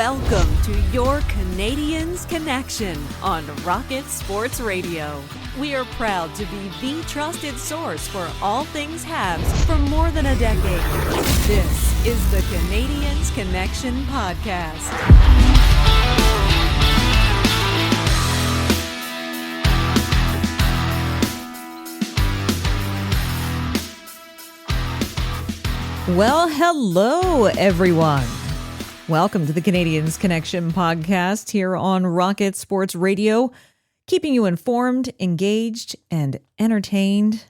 Welcome to your Canadiens Connection on Rocket Sports Radio. We are proud to be the trusted source for all things Habs for more than a decade. This is the Canadiens Connection Podcast. Well, hello, everyone. Welcome to the Canadiens Connection Podcast here on Rocket Sports Radio, keeping you informed, engaged, and entertained.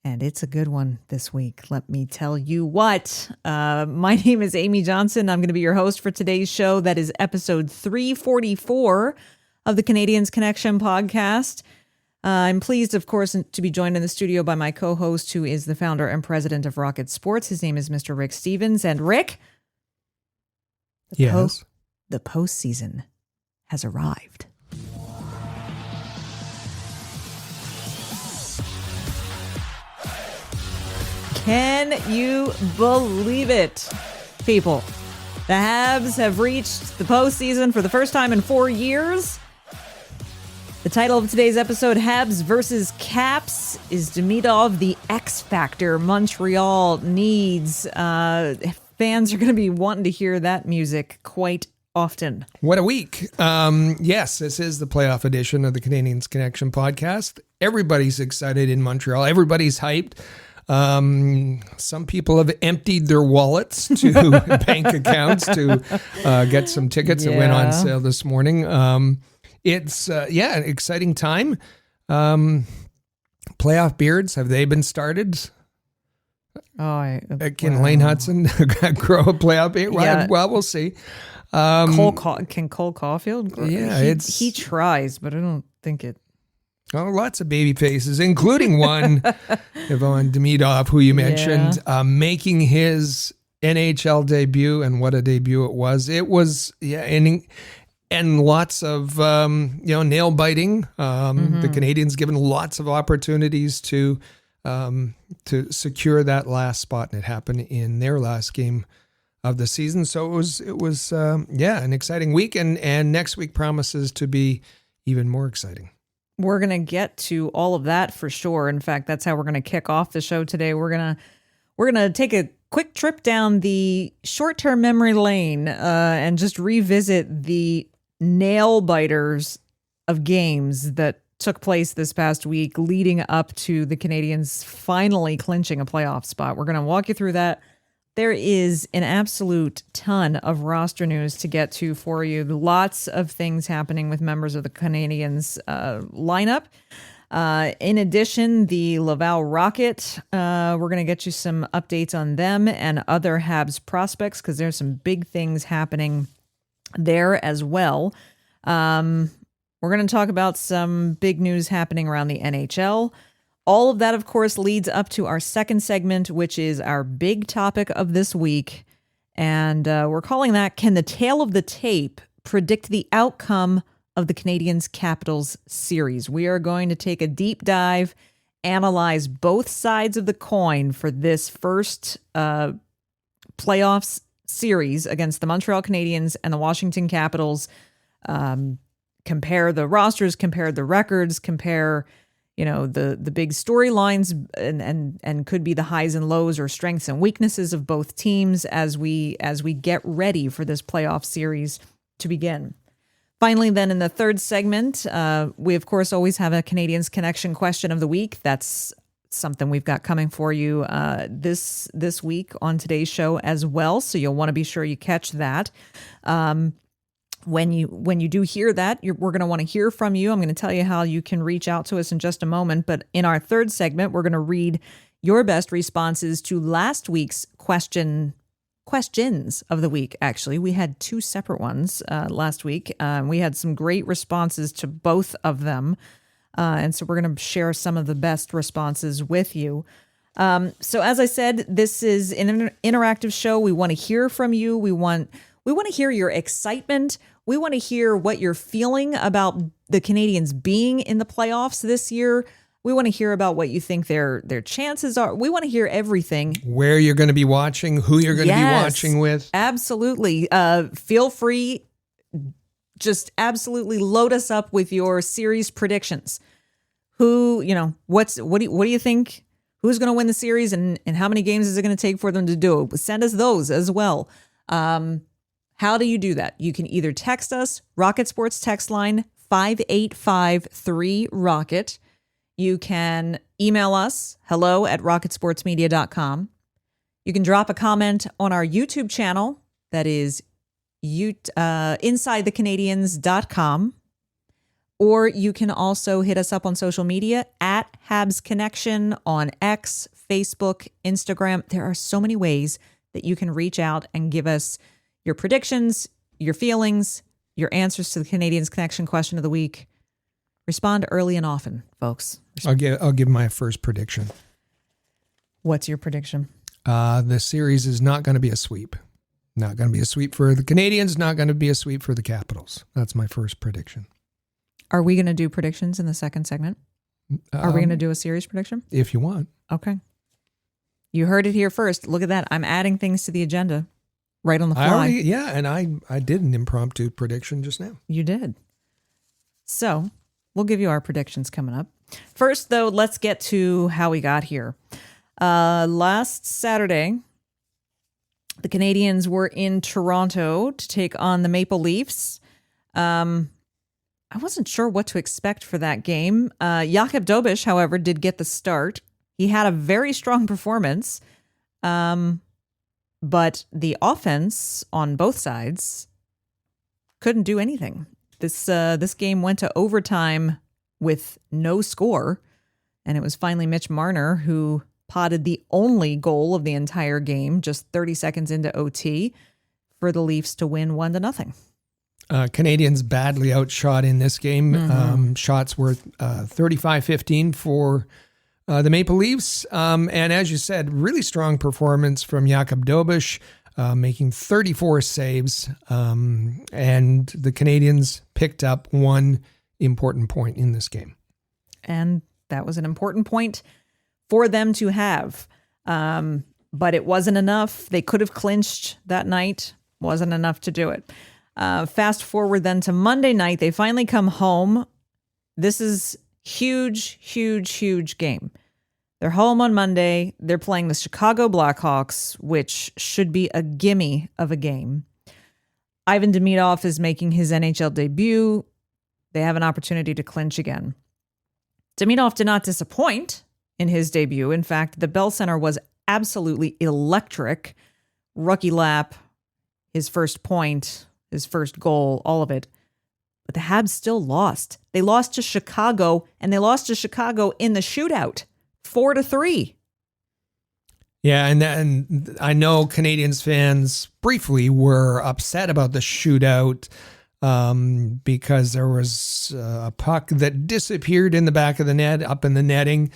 And it's a good one this week, let me tell you what. My name is Amy Johnson. I'm going to be your host for today's show. That is episode 344 of the Canadiens Connection Podcast. I'm pleased, of course, to be joined in the studio by my co-host, who is the founder and president of Rocket Sports. His name is Mr. Rick Stevens. And Rick, yes, the postseason has arrived. Can you believe it, people? The Habs have reached the postseason for the first time in 4 years. The title of today's episode, Habs versus Caps, is Demidov, the X Factor Montreal needs. Fans are going to be wanting to hear that music quite often. What a week. Yes, this is the playoff edition of the Canadiens Connection Podcast. Everybody's excited in Montreal. Everybody's hyped. Some people have emptied their wallets to bank accounts to get some tickets that went on sale this morning. It's, an exciting time. Playoff beards, have they been started? Can Lane Hudson grow a playoff beard? Well, we'll see. Can Cole Caulfield? Yeah, he tries, but I don't think it. Oh, lots of baby faces, including one, Ivan Demidov, who you mentioned, making his NHL debut, and what a debut it was. It was, and lots of, nail biting. The Canadiens given lots of opportunities to secure that last spot, and it happened in their last game of the season. So it was an exciting week, and next week promises to be even more exciting. We're going to get to all of that for sure. In fact, that's how we're going to kick off the show today. We're going to take a quick trip down the short-term memory lane and just revisit the nail biters of games that took place this past week leading up to the Canadiens finally clinching a playoff spot. We're going to walk you through that. There is an absolute ton of roster news to get to for you. Lots of things happening with members of the Canadiens lineup. In addition, the Laval Rocket, we're going to get you some updates on them and other Habs prospects because there's some big things happening there as well. We're going to talk about some big news happening around the NHL. All of that, of course, leads up to our second segment, which is our big topic of this week. And we're calling that, Can the Tale of the Tape Predict the Outcome of the Canadiens Capitals series? We are going to take a deep dive, analyze both sides of the coin for this first playoffs series against the Montreal Canadiens and the Washington Capitals. Compare the rosters, compare the records, compare the big storylines and could be the highs and lows or strengths and weaknesses of both teams as we get ready for this playoff series to begin. Finally, then in the third segment, we of course always have a Canadiens Connection question of the week. That's something we've got coming for you this week on today's show as well. So you'll want to be sure you catch that. When you do hear that, we're going to want to hear from you. I'm going to tell you how you can reach out to us in just a moment. But in our third segment, we're going to read your best responses to last week's questions of the week. Actually, we had two separate ones last week. We had some great responses to both of them. And so we're going to share some of the best responses with you. So as I said, this is an interactive show. We want to hear from you. We want to hear your excitement. We want to hear what you're feeling about the Canadiens being in the playoffs this year. We want to hear about what you think their chances are. We want to hear everything. Where you're going to be watching, who you're going to be watching with. Absolutely. Feel free. Just absolutely load us up with your series predictions. Who, what do you think? Who's going to win the series and how many games is it going to take for them to do it? Send us those as well. How do you do that? You can either text us, Rocket Sports text line 5853-ROCKET. You can email us, hello@rocketsportsmedia.com. You can drop a comment on our YouTube channel. That is InsideTheCanadians.com. Or you can also hit us up on social media at Habs Connection on X, Facebook, Instagram. There are so many ways that you can reach out and give us your predictions, your feelings, your answers to the Canadiens Connection question of the week. Respond early and often, folks. I'll give my first prediction. What's your prediction? The series is not going to be a sweep. Not going to be a sweep for the Canadiens, not going to be a sweep for the Capitals. That's my first prediction. Are we going to do predictions in the second segment? Are we going to do a series prediction? If you want. Okay. You heard it here first. Look at that. I'm adding things to the agenda right on the fly. And I did an impromptu prediction just now. You did. So we'll give you our predictions coming up. First, though, let's get to how we got here. Last Saturday, the Canadiens were in Toronto to take on the Maple Leafs. I wasn't sure what to expect for that game. Jakub Dobeš, however, did get the start. He had a very strong performance, but the offense on both sides couldn't do anything. This game went to overtime with no score, and it was finally Mitch Marner who potted the only goal of the entire game, just 30 seconds into OT, for the Leafs to win 1-0. Canadians badly outshot in this game. Shots worth 35-15 for the Maple Leafs. And as you said, really strong performance from Jakub Dobeš, making 34 saves. And the Canadians picked up one important point in this game. And that was an important point for them to have. But it wasn't enough. They could have clinched that night. Wasn't enough to do it. Fast forward then to Monday night. They finally come home. This is huge, huge, huge game. They're home on Monday. They're playing the Chicago Blackhawks, which should be a gimme of a game. Ivan Demidov is making his NHL debut. They have an opportunity to clinch again. Demidov did not disappoint in his debut. In fact, the Bell Center was absolutely electric. Rookie lap, his first point, his first goal, all of it. But the Habs still lost. They lost to Chicago, and they lost to Chicago in the shootout, 4-3. Yeah, and I know Canadiens fans briefly were upset about the shootout because there was a puck that disappeared in the back of the net, up in the netting.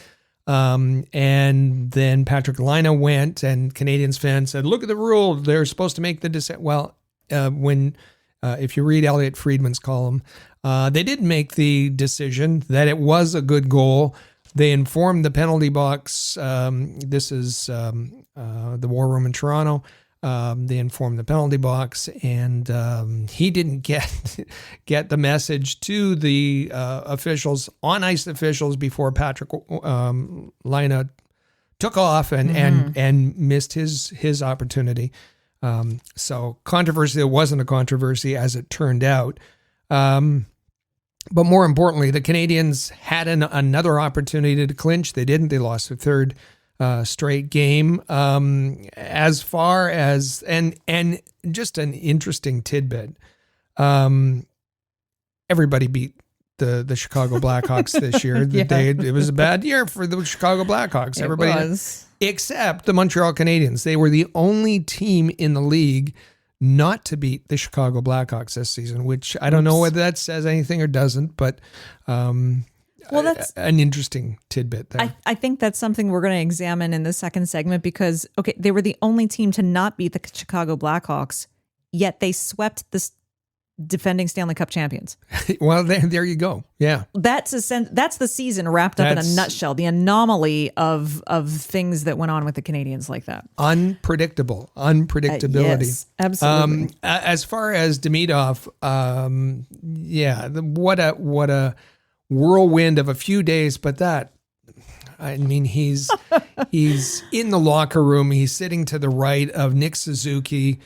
And then Patrick Laine went, and Canadiens fans said, look at the rule. They're supposed to make the decision. Well, if you read Elliot Friedman's column, they did make the decision that it was a good goal. They informed the penalty box. This is the War Room in Toronto. They informed the penalty box, and he didn't get the message to the officials, on ice officials, before Patrick Laine took off and missed his opportunity. So controversy, it wasn't a controversy as it turned out. But more importantly, the Canadiens had another opportunity to clinch. They didn't. They lost their third straight game. As far as, and just an interesting tidbit, everybody beat the Chicago Blackhawks this year. It was a bad year for the Chicago Blackhawks. Everybody was. Except the Montreal Canadiens. They were the only team in the league not to beat the Chicago Blackhawks this season, which I don't know whether that says anything or doesn't, but that's an interesting tidbit there. I think that's something we're going to examine in the second segment because, they were the only team to not beat the Chicago Blackhawks, yet they swept defending Stanley Cup champions. Well, there you go. Yeah. That's the season wrapped up in a nutshell. The anomaly of things that went on with the Canadiens like that. Unpredictability. Yes, absolutely. As far as Demidov, what a whirlwind of a few days, but he's in the locker room. He's sitting to the right of Nick Suzuki.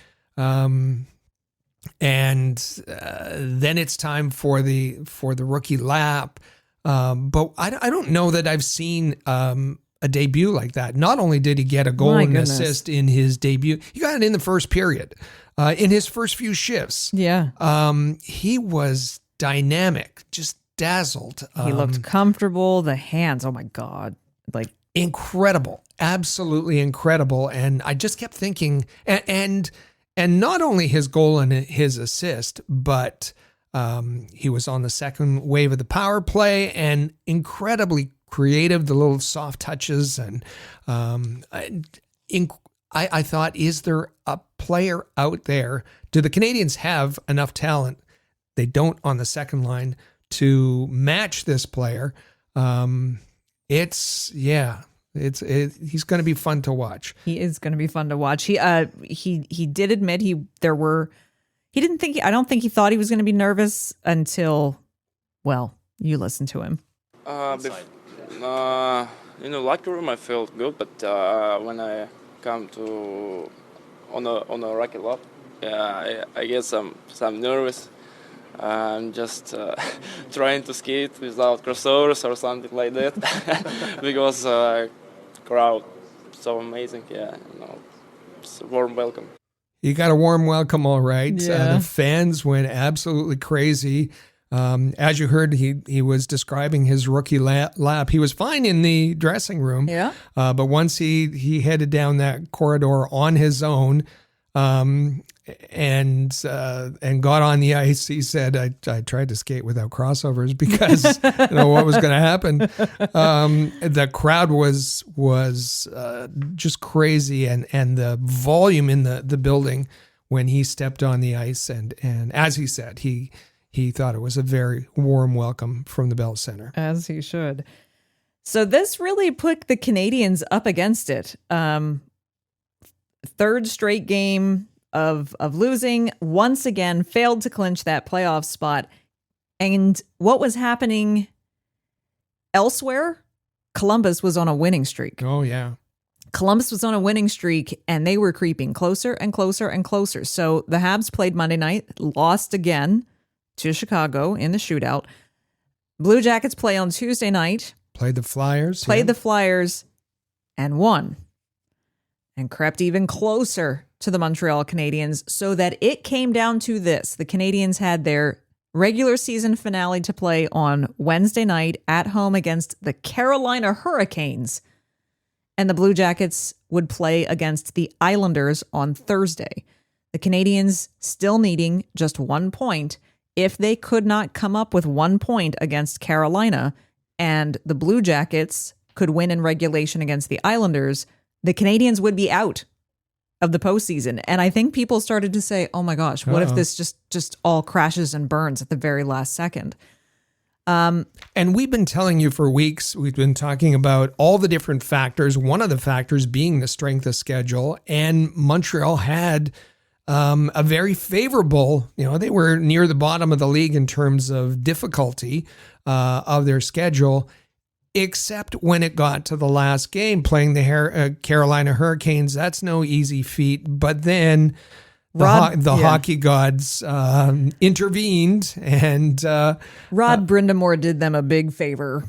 And then it's time for the rookie lap. But I don't know that I've seen a debut like that. Not only did he get a goal and assist in his debut, he got it in the first period, in his first few shifts. Yeah. He was dynamic, just dazzled. He looked comfortable. The hands, oh my God, like incredible, absolutely incredible. And I just kept thinking, and not only his goal and his assist, but he was on the second wave of the power play and incredibly creative, the little soft touches. And I thought, is there a player out there? Do the Canadiens have enough talent? They don't on the second line to match this player. He's going to be fun to watch. He is going to be fun to watch. He did admit I don't think he thought he was going to be nervous until, well, you listen to him. In the locker room I felt good, but when I come to on a rocket lap, I get some nervous. I'm just trying to skate without crossovers or something like that because crowd so amazing. It's a warm welcome. You got a warm welcome, all right. Yeah. The fans went absolutely crazy. As you heard, he was describing his rookie lap. He was fine in the dressing room. Yeah. But once he headed down that corridor on his own, and got on the ice, he said, I tried to skate without crossovers because what was going to happen. The crowd was just crazy, and the volume in the building when he stepped on the ice, and as he said, he thought it was a very warm welcome from the Bell Center. As he should. So this really put the Canadiens up against it. Third straight game of losing, once again failed to clinch that playoff spot. And what was happening elsewhere, Columbus was on a winning streak. Oh, yeah. Columbus was on a winning streak, and they were creeping closer and closer and closer. So the Habs played Monday night, lost again to Chicago in the shootout. Blue Jackets play on Tuesday night. Played the Flyers, and won. And crept even closer to the Montreal Canadiens, so that it came down to this. The Canadiens had their regular season finale to play on Wednesday night at home against the Carolina Hurricanes. And the Blue Jackets would play against the Islanders on Thursday. The Canadiens still needing just 1 point. If they could not come up with 1 point against Carolina and the Blue Jackets could win in regulation against the Islanders, the Canadiens would be out of the postseason. And I think people started to say, oh my gosh, what if this just all crashes and burns at the very last second? And we've been telling you for weeks, we've been talking about all the different factors, one of the factors being the strength of schedule. And Montreal had a very favorable, they were near the bottom of the league in terms of difficulty of their schedule, except when it got to the last game, playing the Carolina Hurricanes. That's no easy feat. But then hockey gods intervened, and Rod Brindamore did them a big favor.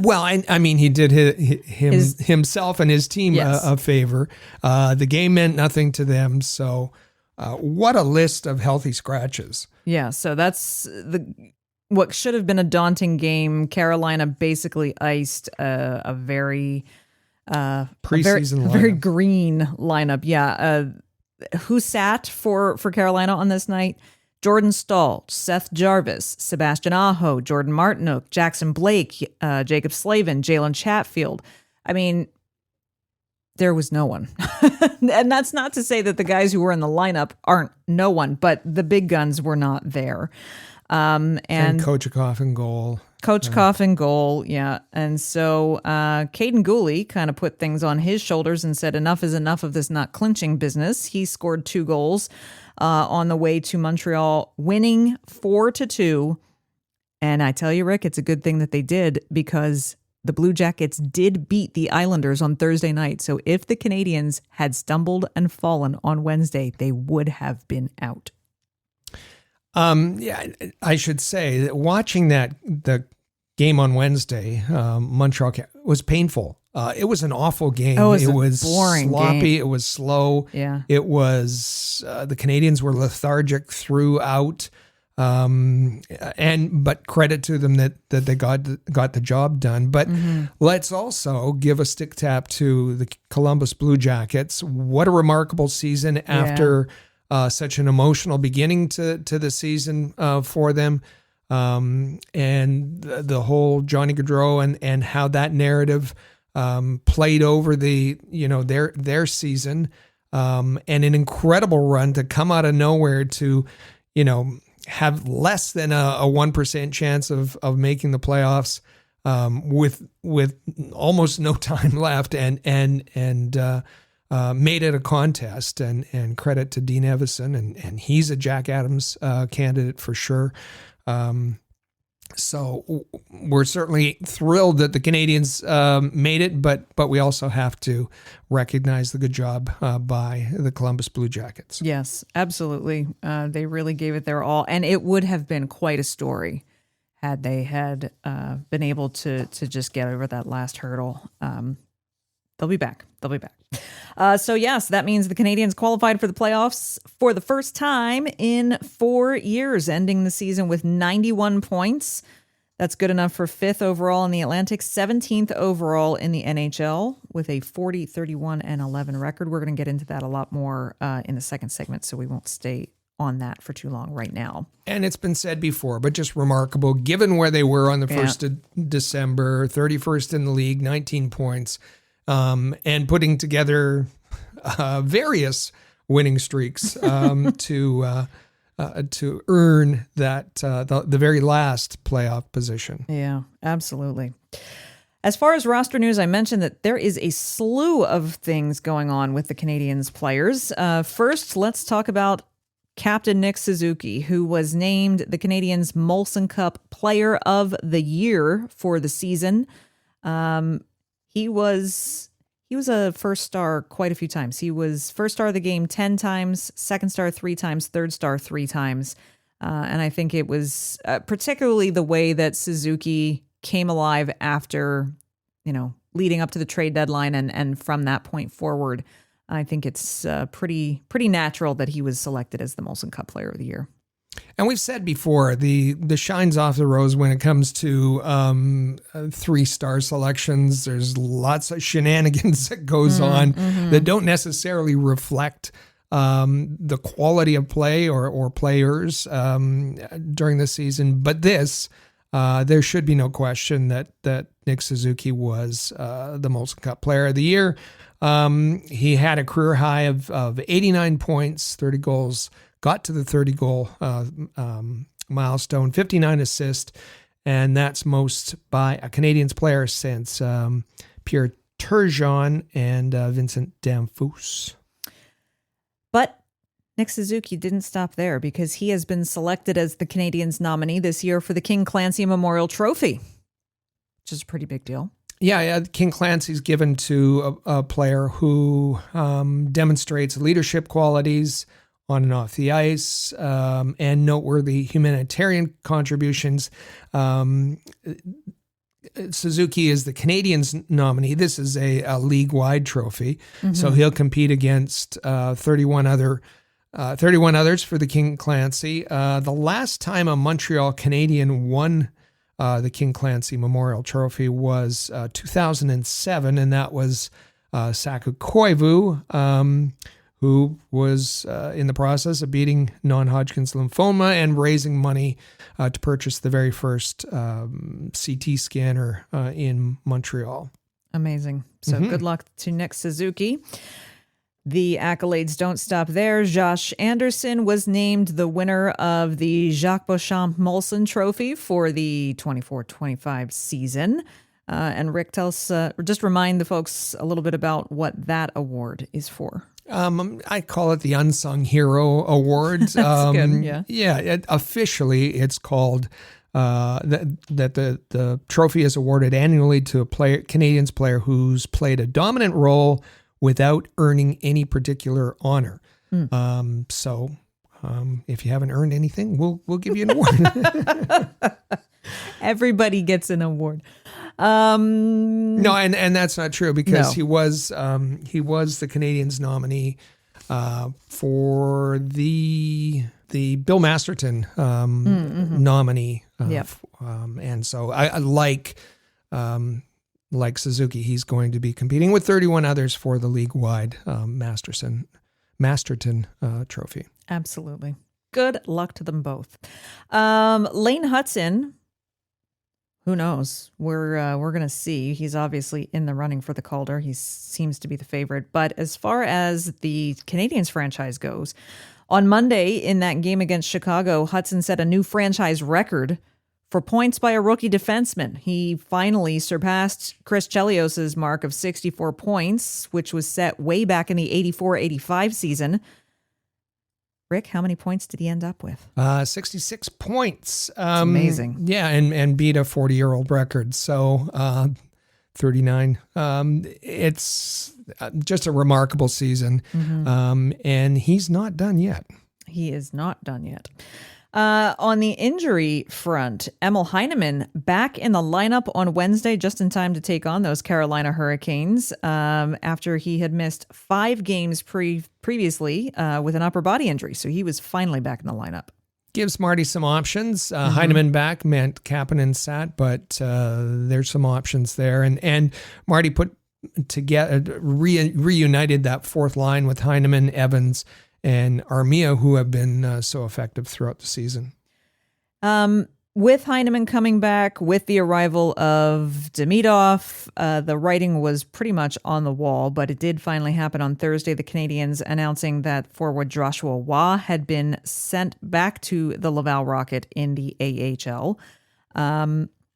Well, I mean, he did himself and his team a favor. The game meant nothing to them. So what a list of healthy scratches. Yeah, so that's what should have been a daunting game. Carolina basically iced a very preseason very green lineup. Yeah. Who sat for Carolina on this night? Jordan Stahl, Seth Jarvis, Sebastian Aho, Jordan Martinook, Jackson Blake, Jacob Slavin, Jalen Chatfield. I mean, there was no one. And that's not to say that the guys who were in the lineup aren't no one, but the big guns were not there. And Kochetkov in goal. Kochetkov in goal, yeah. And so Caden Gooley kind of put things on his shoulders and said, enough is enough of this not clinching business. He scored 2 goals on the way to Montreal, winning 4-2. And I tell you, Rick, it's a good thing that they did, because the Blue Jackets did beat the Islanders on Thursday night. So if the Canadiens had stumbled and fallen on Wednesday, they would have been out. Yeah, I should say that watching the game on Wednesday, Montreal was painful. It was an awful game. Oh, it was boring sloppy. game. It was slow. Yeah. It was the Canadiens were lethargic throughout. But credit to them that they got the job done. But let's also give a stick tap to the Columbus Blue Jackets. What a remarkable season after such an emotional beginning to the season for them. And the whole Johnny Gaudreau and how that narrative played over their season, and an incredible run to come out of nowhere to, have less than a 1% chance of making the playoffs, with almost no time left, and made it a contest, and credit to Dean Evison, and he's a Jack Adams candidate for sure. So we're certainly thrilled that the Canadiens made it, but we also have to recognize the good job by the Columbus Blue Jackets. Yes, absolutely. They really gave it their all, and it would have been quite a story had they had been able to just get over that last hurdle. They'll be back. So yes, that means the Canadiens qualified for the playoffs for the first time in 4 years, ending the season with 91 points. That's good enough for 5th overall in the Atlantic, 17th overall in the NHL, with a 40-31-11 record. We're going to get into that a lot more in the second segment, so we won't stay on that for too long right now. And it's been said before, but just remarkable, given where they were on the 1st of December, 31st in the league, 19 points. And putting together various winning streaks to earn that the very last playoff position. Yeah, absolutely. As far as roster news, I mentioned that there is a slew of things going on with the Canadiens players. First, let's talk about Captain Nick Suzuki, who was named the Canadiens Molson Cup Player of the Year for the season. He was a first star quite a few times. He was first star of the game 10 times, second star 3 times, third star 3 times. And I think it was particularly the way that Suzuki came alive after, leading up to the trade deadline and from that point forward. I think it's pretty natural that he was selected as the Molson Cup Player of the Year. And we've said before, the shine's off the rose when it comes to 3-star selections. There's lots of shenanigans that goes on that don't necessarily reflect the quality of play or players during the season. But there should be no question that Nick Suzuki was the Molson Cup Player of the Year. He had a career high of 89 points, 30 goals, got to the 30-goal milestone, 59 assists, and that's most by a Canadiens player since Pierre Turgeon and Vincent Damphousse. But Nick Suzuki didn't stop there, because he has been selected as the Canadiens nominee this year for the King Clancy Memorial Trophy, which is a pretty big deal. Yeah, King Clancy's given to a player who demonstrates leadership qualities on and off the ice, and noteworthy humanitarian contributions. Suzuki is the Canadiens nominee. This is a league-wide trophy, so he'll compete against 31 others for the King Clancy. The last time a Montreal Canadien won the King Clancy Memorial Trophy was 2007, and that was Saku Koivu, who was in the process of beating non-Hodgkin's lymphoma and raising money to purchase the very first CT scanner in Montreal. Amazing. So good luck to Nick Suzuki. The accolades don't stop there. Josh Anderson was named the winner of the Jacques Beauchamp-Molson Trophy for the 24-25 season. And Rick, tell us, just remind the folks a little bit about what that award is for. I call it the Unsung Hero Award. That's good, yeah. Yeah, officially it's called that the trophy is awarded annually to a Canadiens player who's played a dominant role without earning any particular honor. So if you haven't earned anything, we'll give you an award. Everybody gets an award. No, and that's not true because he was the Canadiens nominee for the Bill Masterton nominee. And so I like Suzuki, he's going to be competing with 31 others for the league-wide Masterton trophy. Absolutely. Good luck to them both. Lane Hutson, who knows? We're going to see. He's obviously in the running for the Calder. He seems to be the favorite. But as far as the Canadiens franchise goes, on Monday in that game against Chicago, Hutson set a new franchise record for points by a rookie defenseman. He finally surpassed Chris Chelios's mark of 64 points, which was set way back in the 84-85 season. Rick, how many points did he end up with? 66 points. That's amazing. Yeah, and beat a 40-year-old record. So 39. It's just a remarkable season. And he's not done yet. He is not done yet. On the injury front, Emil Heineman back in the lineup on Wednesday just in time to take on those Carolina Hurricanes after he had missed 5 games previously with an upper body injury. So he was finally back in the lineup. Gives Marty some options. Heineman back meant Kapanen sat, but there's some options there. And Marty put together, reunited that fourth line with Heineman, Evans, and Armia, who have been so effective throughout the season. With Heineman coming back, with the arrival of Demidov, the writing was pretty much on the wall, but it did finally happen on Thursday. The Canadiens announcing that forward Joshua Waugh had been sent back to the Laval Rocket in the AHL.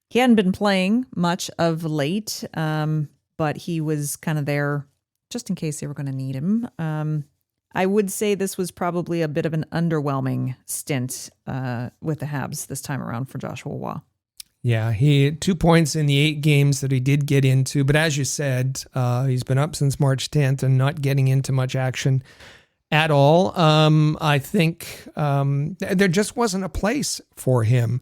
He hadn't been playing much of late, but he was kind of there just in case they were going to need him. I would say this was probably a bit of an underwhelming stint with the Habs this time around for Joshua Waugh. Yeah, he had 2 points in the 8 games that he did get into. But as you said, he's been up since March 10th and not getting into much action at all. I think there just wasn't a place for him.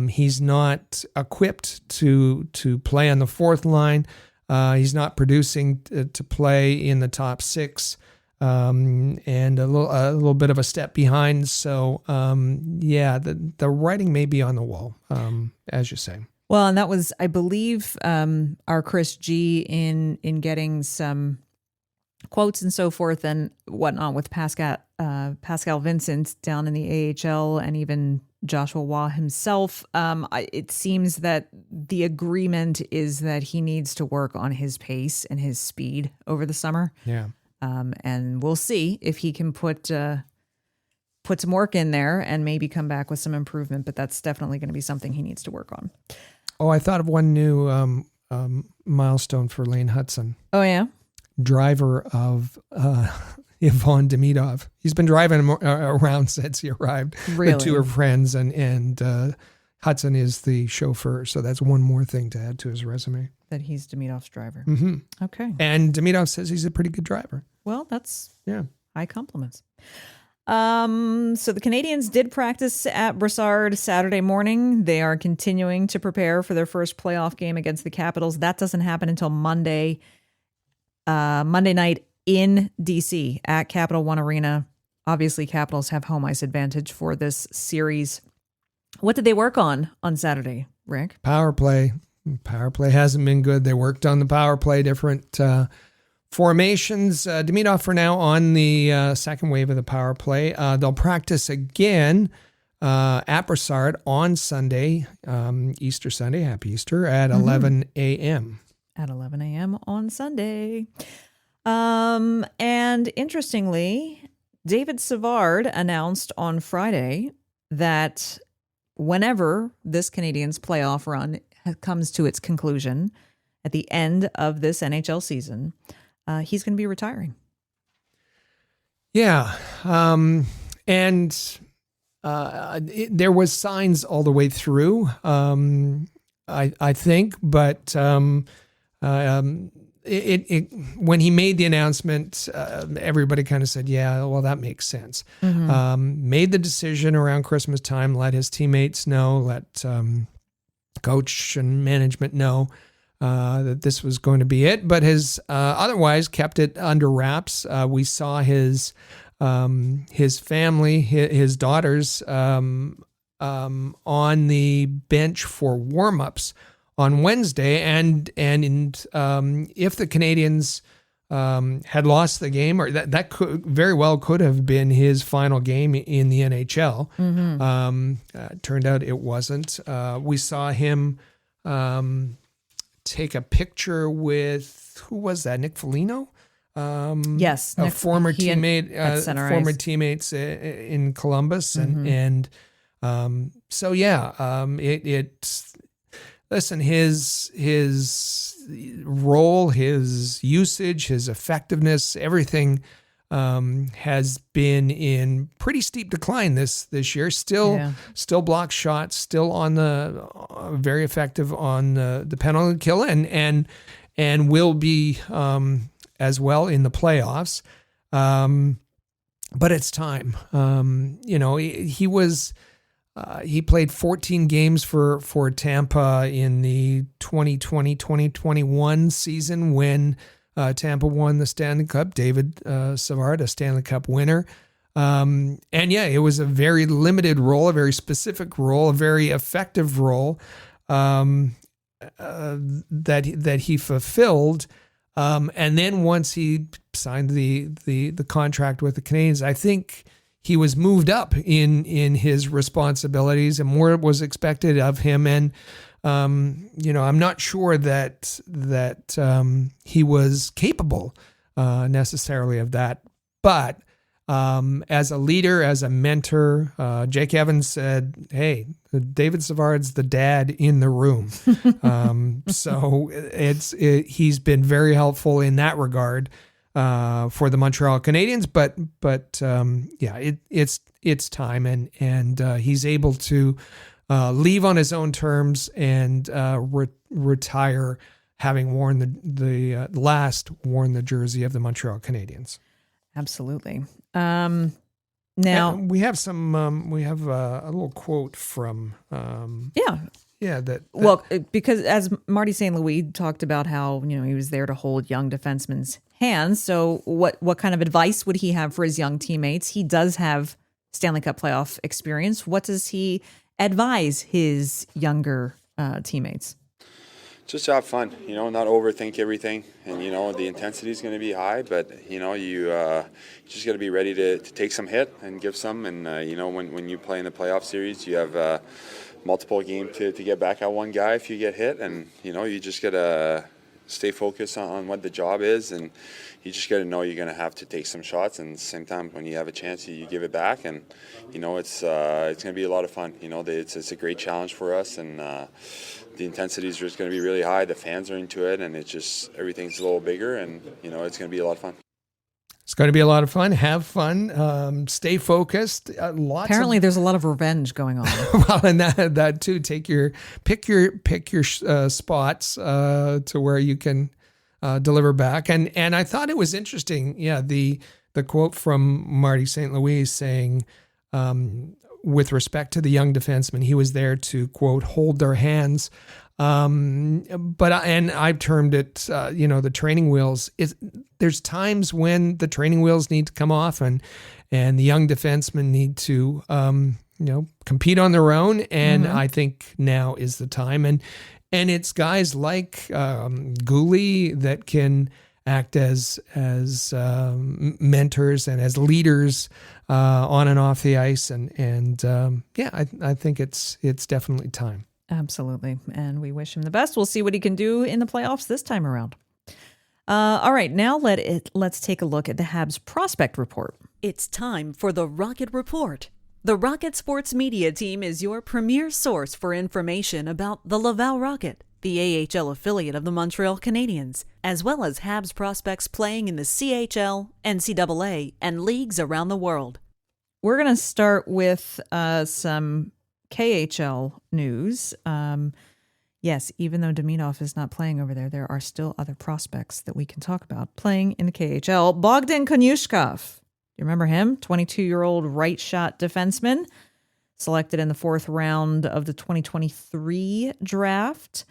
He's not equipped to play on the fourth line. He's not producing to play in the top 6. And a little bit of a step behind. So, the writing may be on the wall, as you say. Well, and that was, I believe, our Chris G in getting some quotes and so forth and whatnot with Pascal Vincent down in the AHL and even Joshua Waugh himself. It seems that the agreement is that he needs to work on his pace and his speed over the summer. Yeah. And we'll see if he can put some work in there and maybe come back with some improvement. But that's definitely going to be something he needs to work on. Oh, I thought of one new milestone for Lane Hutson. Oh, yeah? Driver of Ivan Demidov. He's been driving around since he arrived. Really? The two are friends, and Hudson is the chauffeur. So that's one more thing to add to his resume. That he's Demidov's driver. Mm-hmm. Okay. And Demidov says he's a pretty good driver. Well, that's high compliments. So the Canadiens did practice at Brassard Saturday morning. They are continuing to prepare for their first playoff game against the Capitals. That doesn't happen until Monday night in DC at Capital One Arena. Obviously, Capitals have home ice advantage for this series. What did they work on Saturday, Rick? Power play. Power play hasn't been good. They worked on the power play, different formations. Demidov for now on the second wave of the power play. They'll practice again at Brassard on Sunday, Easter Sunday, happy Easter, at 11 a.m. at 11 a.m. on Sunday. And interestingly, David Savard announced on Friday that whenever this Canadiens playoff run comes to its conclusion at the end of this NHL season, he's going to be retiring. Yeah. There was signs all the way through, I think, but when he made the announcement, everybody kind of said, yeah, well, that makes sense. Made the decision around Christmas time, let his teammates know, let coach and management know that this was going to be it, but has otherwise kept it under wraps. We saw his family, his daughters, on the bench for warm-ups on Wednesday, and if the Canadiens had lost the game, or that could very well could have been his final game in the NHL. Turned out it wasn't. We saw him take a picture with, who was that? Nick Foligno? Yes, a former teammates in Columbus, and so yeah, listen, his role, his usage, his effectiveness, everything has been in pretty steep decline this year. Still blocks shots, still on the very effective on the penalty kill, and will be as well in the playoffs. But it's time. He played 14 games for Tampa in the 2020-2021 season when Tampa won the Stanley Cup. David Savard, a Stanley Cup winner. It was a very limited role, a very specific role, a very effective role that he fulfilled. And then once he signed the contract with the Canadiens, I think he was moved up in his responsibilities, and more was expected of him. And I'm not sure that he was capable necessarily of that. But as a leader, as a mentor, Jake Evans said, "Hey, David Savard's the dad in the room." So he's been very helpful in that regard. For the Montreal Canadiens, but it's time, and he's able to leave on his own terms and retire, having worn the jersey of the Montreal Canadiens. Absolutely. Now we have a little quote from because as Marty St. Louis talked about how he was there to hold young defensemen's hands. So what kind of advice would he have for his young teammates? He does have Stanley Cup playoff experience. What does he advise his younger teammates? Just to have fun, not overthink everything. And, the intensity is going to be high, but, you just got to be ready to take some hit and give some. And, when you play in the playoff series, you have multiple games to get back at one guy if you get hit. And, you just got to stay focused on what the job is, and you just got to know you're going to have to take some shots, and at the same time when you have a chance you give it back, and it's going to be a lot of fun. It's a great challenge for us, and the intensity is just going to be really high. The fans are into it, and it's just everything's a little bigger, and it's going to be a lot of fun. It's going to be a lot of fun. Have fun. Stay focused. Apparently, there's a lot of revenge going on. Well, and that too. Pick your spots to where you can deliver back. And I thought it was interesting. Yeah, the quote from Marty St. Louis saying, with respect to the young defenseman, he was there to, quote, hold their hands. But I've termed it, the training wheels. There's times when the training wheels need to come off, and the young defensemen need to, compete on their own. And I think now is the time. And it's guys like Gouli that can act as mentors and as leaders on and off the ice. I think it's definitely time. Absolutely. And we wish him the best. We'll see what he can do in the playoffs this time around. All right, now let's take a look at the Habs prospect report. It's time for the Rocket Report. The Rocket Sports Media Team is your premier source for information about the Laval Rocket, the AHL affiliate of the Montreal Canadiens, as well as Habs prospects playing in the CHL, NCAA, and leagues around the world. We're going to start with some KHL news. Yes, even though Demidov is not playing over there, there are still other prospects that we can talk about playing in the KHL. Bogdan Konushkov. You remember him? 22-year-old right shot defenseman, selected in the 4th round of the 2023 draft.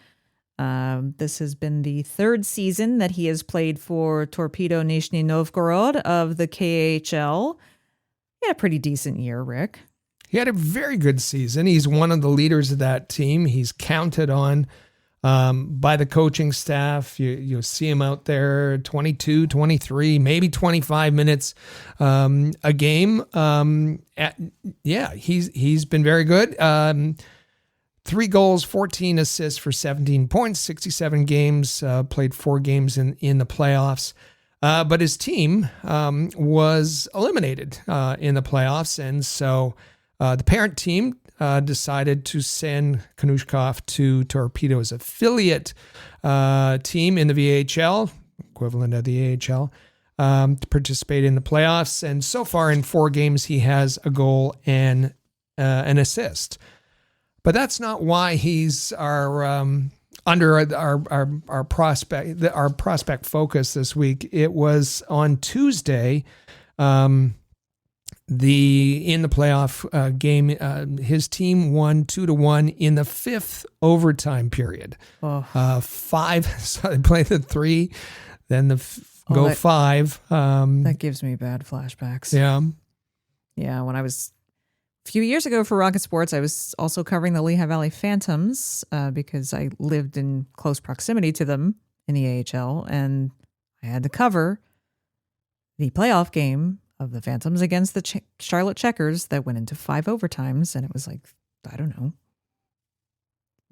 This has been the 3rd season that he has played for Torpedo Nizhny Novgorod of the KHL. He had a pretty decent year, Rick. He had a very good season. He's one of the leaders of that team. He's counted on by the coaching staff. You'll see him out there 22, 23, maybe 25 minutes a game. He's been very good. 3 goals, 14 assists for 17 points, 67 games, played 4 games in the playoffs. But his team was eliminated in the playoffs, and so the parent team decided to send Konushkov to Torpedo's affiliate team in the VHL, equivalent of the AHL, to participate in the playoffs. And so far in 4 games, he has a goal and an assist. But that's not why he's under our prospect focus this week. It was on Tuesday. In the playoff game, his team won 2-1 in the 5th overtime period. Oh. 5, so they played the 3, then the 5. That gives me bad flashbacks. Yeah. When I was a few years ago for Rocket Sports, I was also covering the Lehigh Valley Phantoms because I lived in close proximity to them in the AHL, and I had to cover the playoff game of the Phantoms against the Charlotte Checkers that went into 5 overtimes, and it was like, I don't know,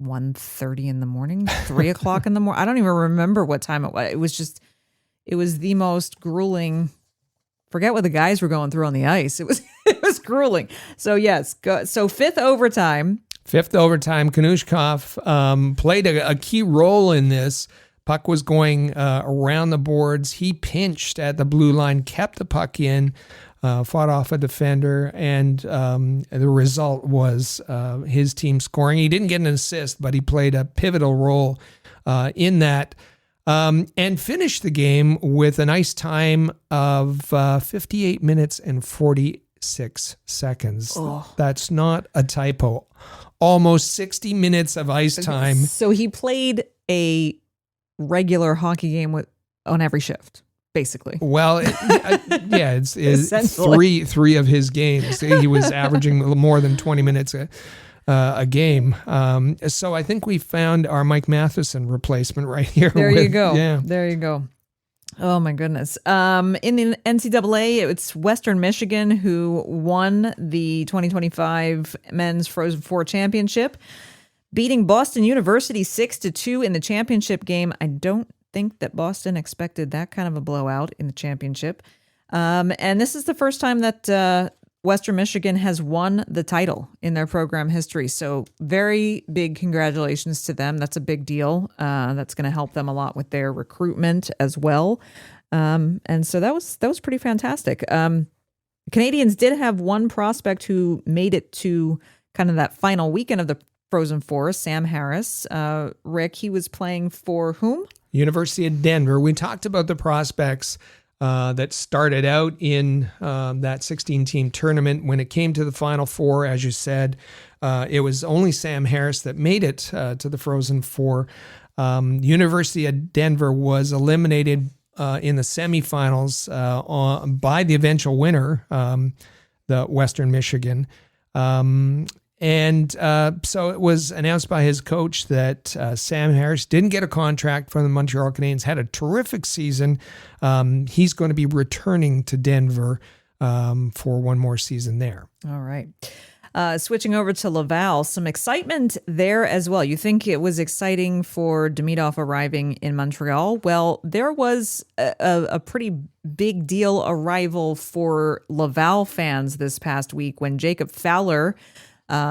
1:30 in the morning, 3 o'clock in the morning. I don't even remember what time it was. It was the most grueling. Forget what the guys were going through on the ice. It was grueling. So yes, so 5th overtime. Konushkov played a key role in this. Puck was going around the boards. He pinched at the blue line, kept the puck in, fought off a defender, and the result was his team scoring. He didn't get an assist, but he played a pivotal role in that, and finished the game with an ice time of 58 minutes and 46 seconds. Oh. That's not a typo. Almost 60 minutes of ice time. So he played a regular hockey game on every shift, basically. Well, it's three of his games. He was averaging more than 20 minutes a game. So I think we found our Mike Matheson replacement right here. There you go. Yeah. There you go. Oh my goodness. In the NCAA, it's Western Michigan who won the 2025 Men's Frozen Four Championship, beating Boston University 6-2 in the championship game. I don't think that Boston expected that kind of a blowout in the championship. And this is the first time that Western Michigan has won the title in their program history. So very big congratulations to them. That's a big deal. That's going to help them a lot with their recruitment as well. And so that was pretty fantastic. Canadians did have one prospect who made it to kind of that final weekend of the Frozen Four, Sam Harris. Rick, he was playing for whom? University of Denver. We talked about the prospects that started out in that 16-team tournament. When it came to the Final Four, as you said, it was only Sam Harris that made it to the Frozen Four. University of Denver was eliminated in the semifinals by the eventual winner, the Western Michigan. And so it was announced by his coach that Sam Harris didn't get a contract from the Montreal Canadiens, had a terrific season. He's going to be returning to Denver for one more season there. All right. Switching over to Laval, some excitement there as well. You think it was exciting for Demidov arriving in Montreal? Well, there was a pretty big deal arrival for Laval fans this past week when Jacob Fowler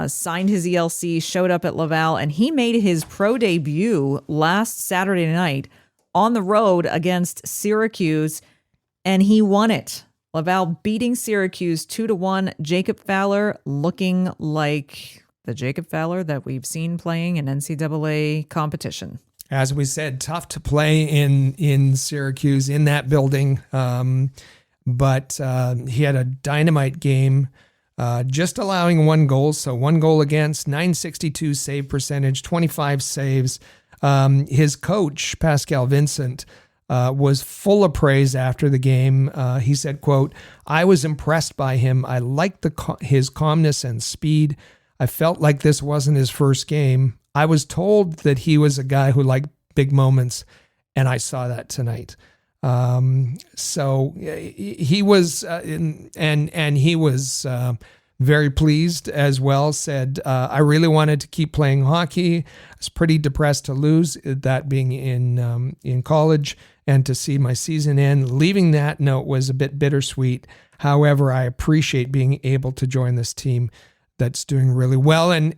signed his ELC, showed up at Laval, and he made his pro debut last Saturday night on the road against Syracuse, and he won it. Laval beating Syracuse 2-1. Jacob Fowler looking like the Jacob Fowler that we've seen playing in NCAA competition. As we said, tough to play in Syracuse in that building, but he had a dynamite game, just allowing 1 goal. So 1 goal against, .962 save percentage, 25 saves. His coach, Pascal Vincent, was full of praise after the game. He said, quote, "I was impressed by him. I liked his calmness and speed. I felt like this wasn't his first game. I was told that he was a guy who liked big moments, and I saw that tonight." So he was, and he was very pleased as well. Said, "I really wanted to keep playing hockey. I was pretty depressed to lose, that being in college, and to see my season end. Leaving that note was a bit bittersweet. However, I appreciate being able to join this team that's doing really well, and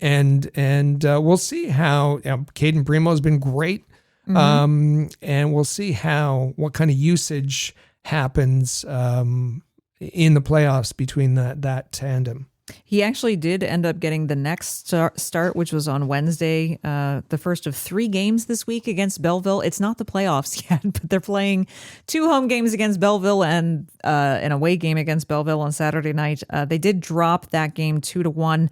we'll see how Caden Primo has been great, and we'll see what kind of usage happens in the playoffs between that tandem." He actually did end up getting the next start, which was on Wednesday, the first of 3 games this week against Belleville. It's not the playoffs yet, but they're playing 2 home games against Belleville and an away game against Belleville on Saturday night. They did drop that game 2-1,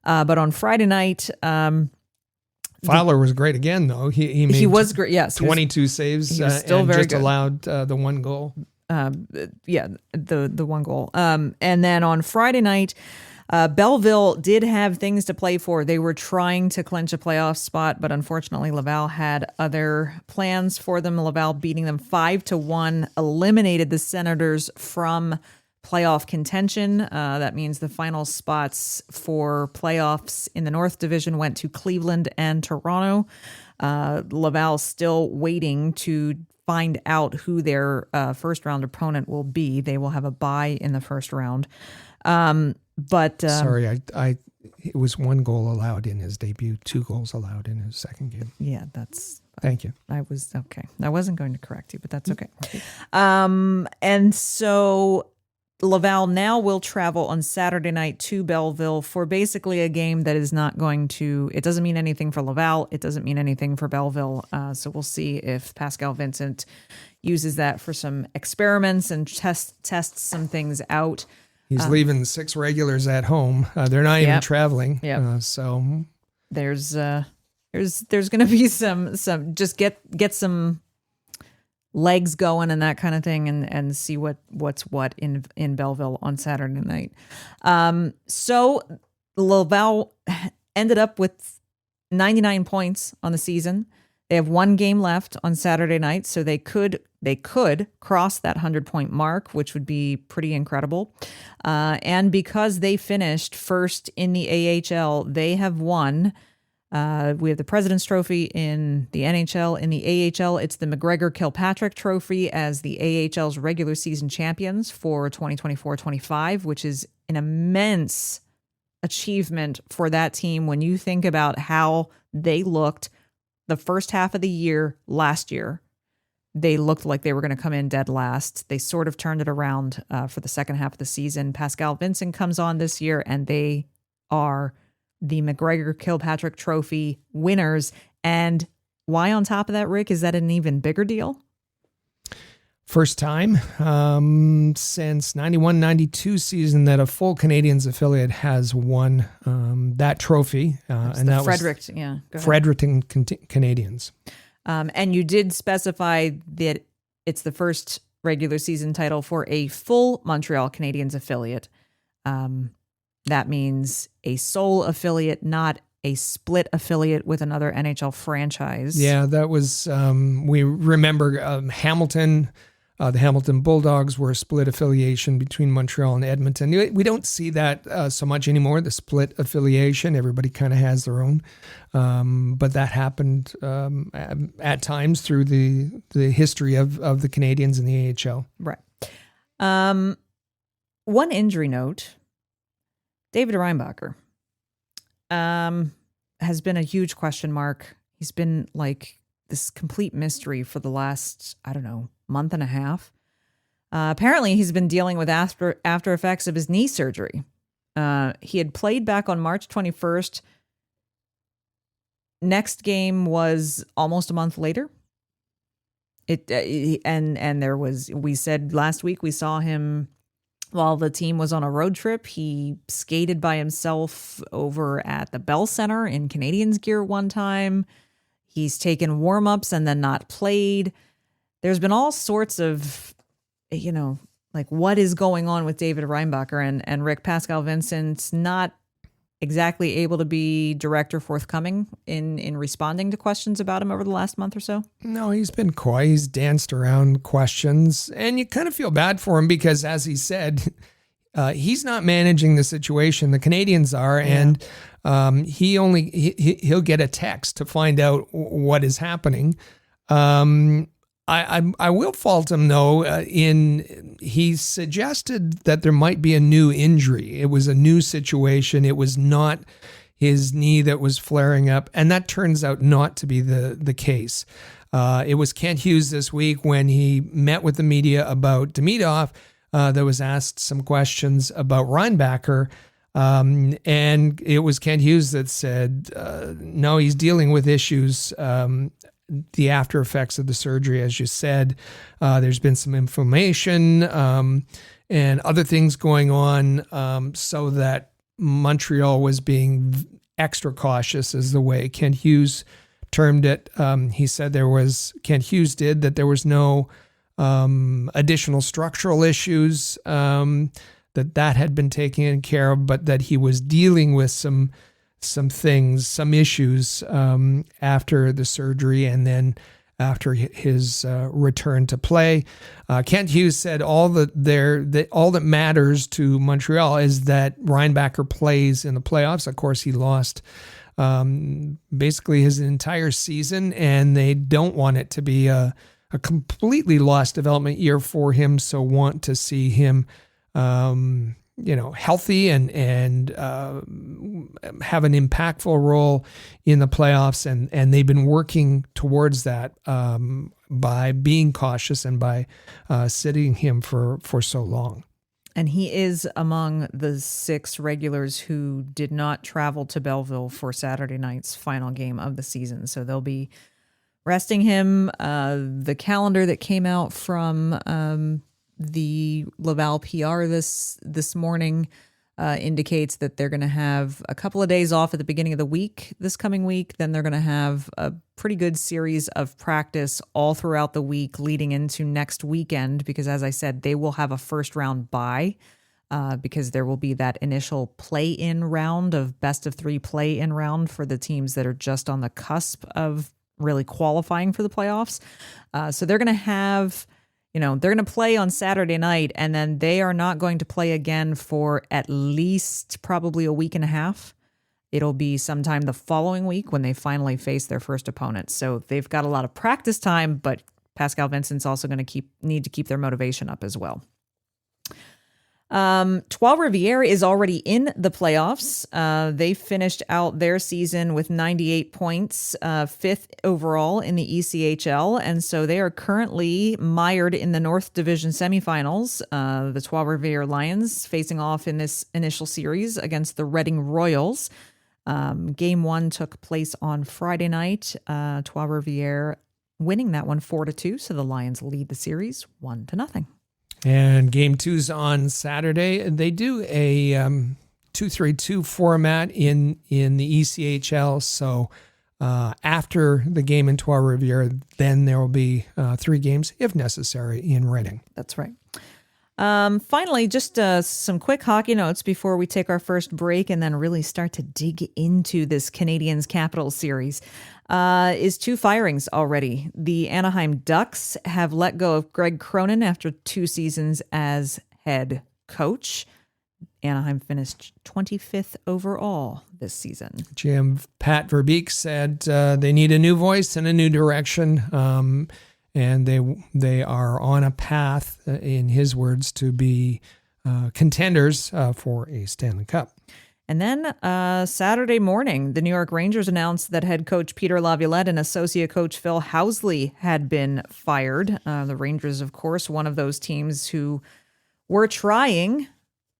but on Friday night, Fowler was great again, though. He was great. Yes, 22 saves. He was still and very just good. allowed the 1 goal. The 1 goal. And then on Friday night, Belleville did have things to play for. They were trying to clinch a playoff spot, but unfortunately Laval had other plans for them. Laval beating them 5-1, eliminated the Senators from playoff contention. That means the final spots for playoffs in the North Division went to Cleveland and Toronto. Laval still waiting to find out who their first round opponent will be. They will have a bye in the first round. But sorry, it was 1 goal allowed in his debut, 2 goals allowed in his second game. Yeah, that's. Thank you. I was okay. I wasn't going to correct you, but that's okay. And so Laval now will travel on Saturday night to Belleville for basically a game that is not going to. It doesn't mean anything for Laval. It doesn't mean anything for Belleville. So we'll see if Pascal Vincent uses that for some experiments and tests some things out. He's leaving 6 regulars at home. They're not even traveling. Yep. So there's going to be some just get some legs going and that kind of thing, and see what's what in Belleville on Saturday night. So Laval ended up with 99 points on the season. They have 1 game left on Saturday night, so they could cross that 100-point mark, which would be pretty incredible. And because they finished first in the AHL, they have won. We have the President's Trophy in the NHL. In the AHL, it's the McGregor-Kilpatrick Trophy as the AHL's regular season champions for 2024-25, which is an immense achievement for that team when you think about how they looked the first half of the year last year. They looked like they were going to come in dead last. They sort of turned it around for the second half of the season. Pascal Vincent comes on this year, and they are the McGregor-Kilpatrick Trophy winners. And why on top of that, Rick, is that an even bigger deal? First time since 91-92 season that a full Canadiens affiliate has won that trophy. And that was Fredericton Canadiens. And you did specify that it's the first regular season title for a full Montreal Canadiens affiliate. That means a sole affiliate, not a split affiliate with another NHL franchise. Yeah, that was, we remember Hamilton The Hamilton Bulldogs were a split affiliation between Montreal and Edmonton. We don't see that so much anymore, the split affiliation. Everybody kind of has their own. But that happened at times through the history of the Canadiens in the AHL. Right. One injury note, David Reinbacher has been a huge question mark. He's been like this complete mystery for the last, I don't know, month and a half. Apparently, he's been dealing with after effects of his knee surgery. He had played back on March 21st. Next game was almost a month later. We said last week we saw him while the team was on a road trip. He skated by himself over at the Bell Center in Canadiens gear one time. He's taken warm-ups and then not played. There's been all sorts of, like what is going on with David Reinbacher and Rick Pascal Vincent's not exactly able to be direct or forthcoming in responding to questions about him over the last month or so? No, he's been coy. He's danced around questions, and you kind of feel bad for him because, as he said, he's not managing the situation. The Canadiens are, and he'll get a text to find out what is happening. I will fault him though. He suggested that there might be a new injury. It was a new situation. It was not his knee that was flaring up, and that turns out not to be the case. It was Kent Hughes this week when he met with the media about Demidov. That was asked some questions about Reinbacher. And it was Kent Hughes that said, no, he's dealing with issues, the after effects of the surgery, as you said. There's been some inflammation and other things going on, so that Montreal was being extra cautious, is the way Kent Hughes termed it. He said Kent Hughes did, that there was no additional structural issues, that had been taken care of, but that he was dealing with some things, some issues after the surgery and then after his return to play. Kent Hughes said all that matters to Montreal is that Reinbacher plays in the playoffs. Of course, he lost basically his entire season, and they don't want it to be a completely lost development year for him, so want to see him healthy and have an impactful role in the playoffs. And they've been working towards that by being cautious and by sitting him for so long. And he is among the 6 regulars who did not travel to Belleville for Saturday night's final game of the season. So they'll be resting him. The calendar that came out from the Laval PR this morning indicates that they're going to have a couple of days off at the beginning of the week, this coming week. Then they're going to have a pretty good series of practice all throughout the week leading into next weekend, because as I said, they will have a first round bye because there will be that initial play-in round of best of 3 play-in round for the teams that are just on the cusp of really qualifying for the playoffs. So they're going to have... they're going to play on Saturday night, and then they are not going to play again for at least probably a week and a half. It'll be sometime the following week when they finally face their first opponent. So they've got a lot of practice time, but Pascal Vincent's also going to need to keep their motivation up as well. Trois-Rivières is already in the playoffs. They finished out their season with 98 points, 5th overall in the ECHL. And so they are currently mired in the North Division semifinals. The Trois-Rivières Lions facing off in this initial series against the Reading Royals. Game 1 took place on Friday night. Trois-Rivières winning that one 4-2. So the Lions lead the series 1-0. And game 2's on Saturday. They do a 2-3-2 format in the ECHL. So after the game in Trois-Rivières, then there will be 3 games, if necessary, in Reading. That's right. Finally, just some quick hockey notes before we take our first break and then really start to dig into this Canadiens Capitals series. Is 2 firings already. The Anaheim Ducks have let go of Greg Cronin after 2 seasons as head coach. Anaheim finished 25th overall this season. GM Pat Verbeek said they need a new voice and a new direction, and they are on a path, in his words, to be contenders for a Stanley Cup. And then Saturday morning, the New York Rangers announced that head coach Peter Laviolette and associate coach Phil Housley had been fired. The Rangers, of course, one of those teams who were trying,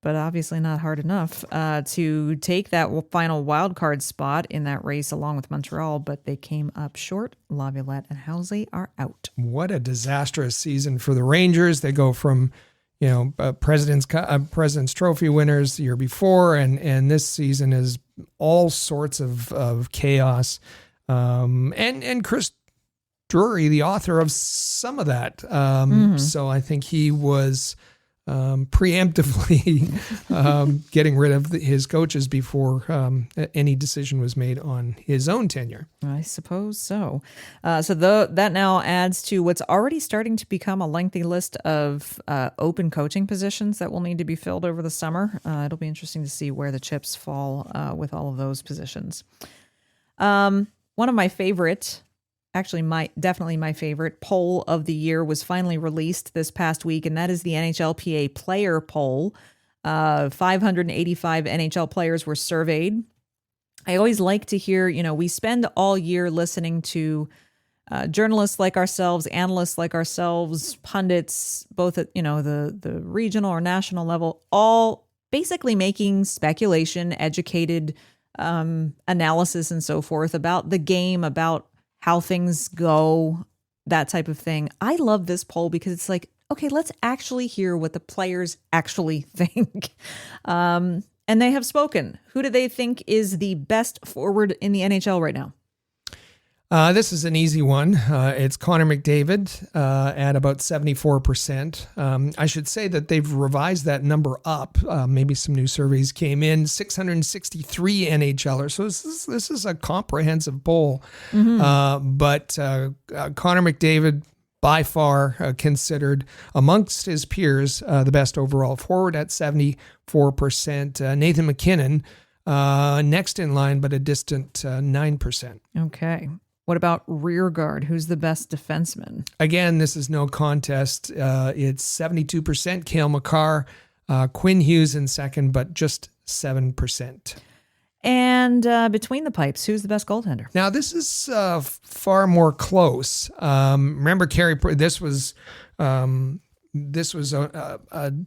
but obviously not hard enough, to take that final wild card spot in that race along with Montreal, but they came up short. Laviolette and Housley are out. What a disastrous season for the Rangers. They go from President's Trophy winners the year before, and this season is all sorts of chaos. And Chris Drury, the author of some of that. So I think he was preemptively getting rid of his coaches before any decision was made on his own tenure. I suppose so. That now adds to what's already starting to become a lengthy list of open coaching positions that will need to be filled over the summer. It'll be interesting to see where the chips fall with all of those positions. One of my favorite, definitely my favorite poll of the year was finally released this past week, and that is the NHLPA player poll. 585 NHL players were surveyed. I always like to hear, we spend all year listening to journalists like ourselves, analysts like ourselves, pundits, both at, the regional or national level, all basically making speculation, educated analysis and so forth about the game, about how things go, that type of thing. I love this poll because it's like, okay, let's actually hear what the players actually think. And they have spoken. Who do they think is the best forward in the NHL right now? This is an easy one. It's Connor McDavid at about 74%. I should say that they've revised that number up. Maybe some new surveys came in. 663 NHLers. So this is a comprehensive poll. But Connor McDavid, by far considered amongst his peers the best overall forward at 74%. Nathan McKinnon next in line, but a distant 9%. Okay. What about rear guard? Who's the best defenseman? Again, this is no contest. It's 72%. Cale Makar, Quinn Hughes in second, but just 7%. And between the pipes, who's the best goaltender? Now, this is far more close. Remember, this was a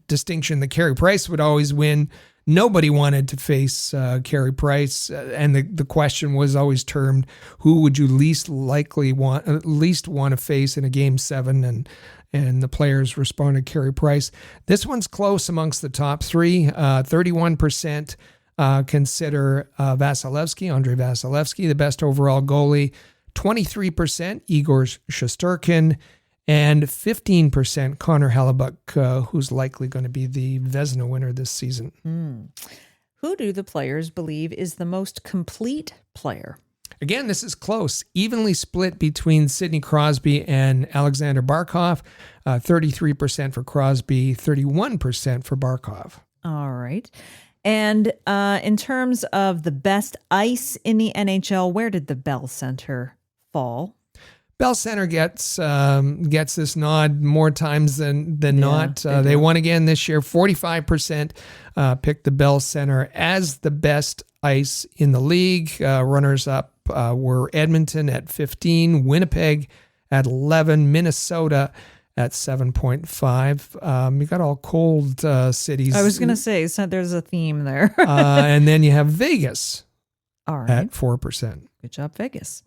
distinction that Carey Price would always win. Nobody wanted to face Carey Price, and the question was always termed, "Who would you least want to face in a Game 7?" And the players responded, Carey Price. This one's close amongst the top three. 31% consider Andrei Vasilevsky, the best overall goalie. 23% Igor Shesterkin. And 15% Connor Hellebuyck, who's likely going to be the Vezina winner this season. Who do the players believe is the most complete player? Again, this is close. Evenly split between Sidney Crosby and Alexander Barkov. 33% for Crosby, 31% for Barkov. All right. And in terms of the best ice in the NHL, where did the Bell Center fall? Bell Center gets this nod more times than not. They won again this year. 45% picked the Bell Center as the best ice in the league. Runners up were Edmonton at 15, Winnipeg at 11, Minnesota at 7.5. You got all cold cities. I was going to say, so there's a theme there. And then you have Vegas all right. at 4%. Good job, Vegas.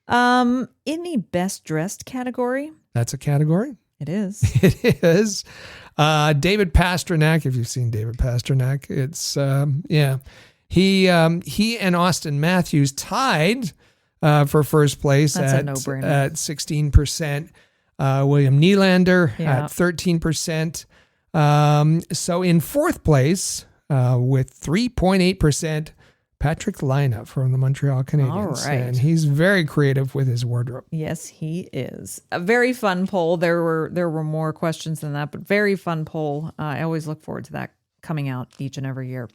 In the best dressed category. That's a category. It is. It is. David Pastrnak, if you've seen David Pastrnak, it's, He and Austin Matthews tied for first place at 16%. William Nylander at 13%. So in fourth place with 3.8%, Patrick Laine from the Montreal Canadiens. All right. And he's very creative with his wardrobe. Yes, he is. A very fun poll. There were more questions than that, but very fun poll. I always look forward to that coming out each and every year.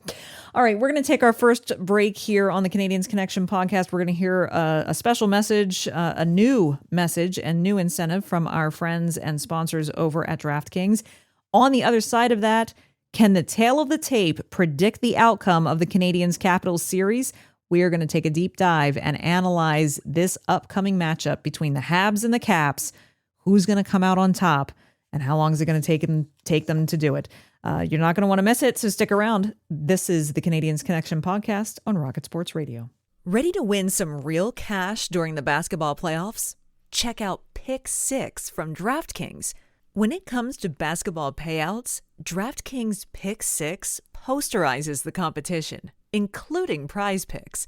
All right, we're going to take our first break here on the Canadiens Connection podcast. We're going to hear a special message, a new message and new incentive from our friends and sponsors over at DraftKings. On the other side of that, can the tail of the tape predict the outcome of the Canadiens Capitals series? We are going to take a deep dive and analyze this upcoming matchup between the Habs and the Caps. Who's going to come out on top, and how long is it going to take them to do it? You're not going to want to miss it, so stick around. This is the Canadiens Connection podcast on Rocket Sports Radio. Ready to win some real cash during the basketball playoffs? Check out Pick 6 from DraftKings. When it comes to basketball payouts, DraftKings Pick 6 posterizes the competition, including Prize Picks.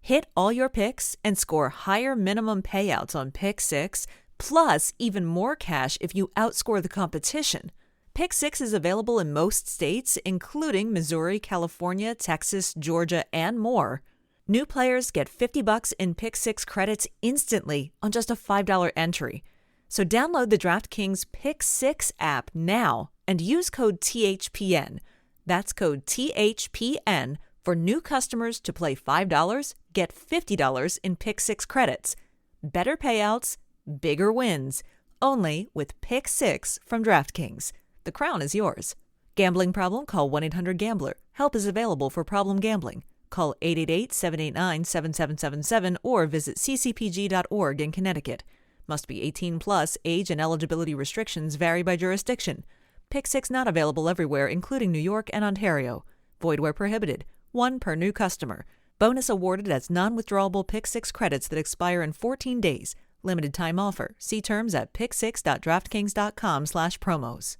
Hit all your picks and score higher minimum payouts on Pick 6, plus even more cash if you outscore the competition. Pick 6 is available in most states, including Missouri, California, Texas, Georgia, and more. New players get $50 in Pick 6 credits instantly on just a $5 entry. So download the DraftKings Pick 6 app now and use code THPN. That's code THPN for new customers to play $5, get $50 in Pick 6 credits. Better payouts, bigger wins. Only with Pick 6 from DraftKings. The crown is yours. Gambling problem? Call 1-800-GAMBLER. Help is available for problem gambling. Call 888-789-7777 or visit ccpg.org in Connecticut. Must be 18 plus. Age and eligibility restrictions vary by jurisdiction. Pick 6 not available everywhere, including New York and Ontario. Void where prohibited. 1 per new customer. Bonus awarded as non-withdrawable Pick 6 credits that expire in 14 days. Limited time offer. See terms at pick6.draftkings.com/promos.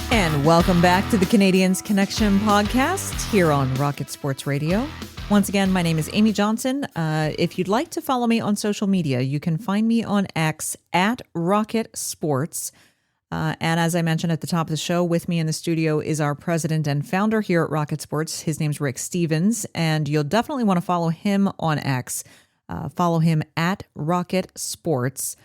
And welcome back to the Canadiens Connection podcast here on Rocket Sports Radio. Once again, my name is Amy Johnson. If you'd like to follow me on social media, you can find me on X at Rocket Sports. And as I mentioned at the top of the show, with me in the studio is our president and founder here at Rocket Sports. His name's Rick Stevens, and you'll definitely want to follow him on X. Follow him at Rocket Sports.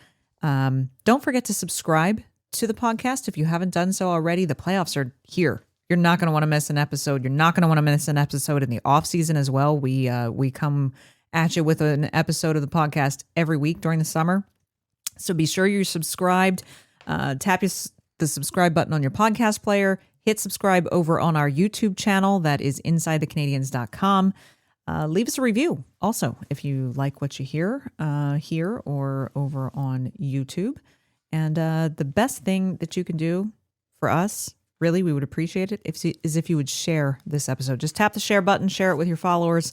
Don't forget to subscribe to the podcast if you haven't done so already. The playoffs are here. You're not going to want to miss an episode. You're not going to want to miss an episode in the off season as well. We come at you with an episode of the podcast every week during the summer. So be sure you're subscribed. Tap the subscribe button on your podcast player. Hit subscribe over on our YouTube channel. That is InsideTheCanadiens.com. Leave us a review also if you like what you hear here or over on YouTube. And the best thing that you can do for us, really, we would appreciate it, is if you would share this episode. Just tap the share button, share it with your followers.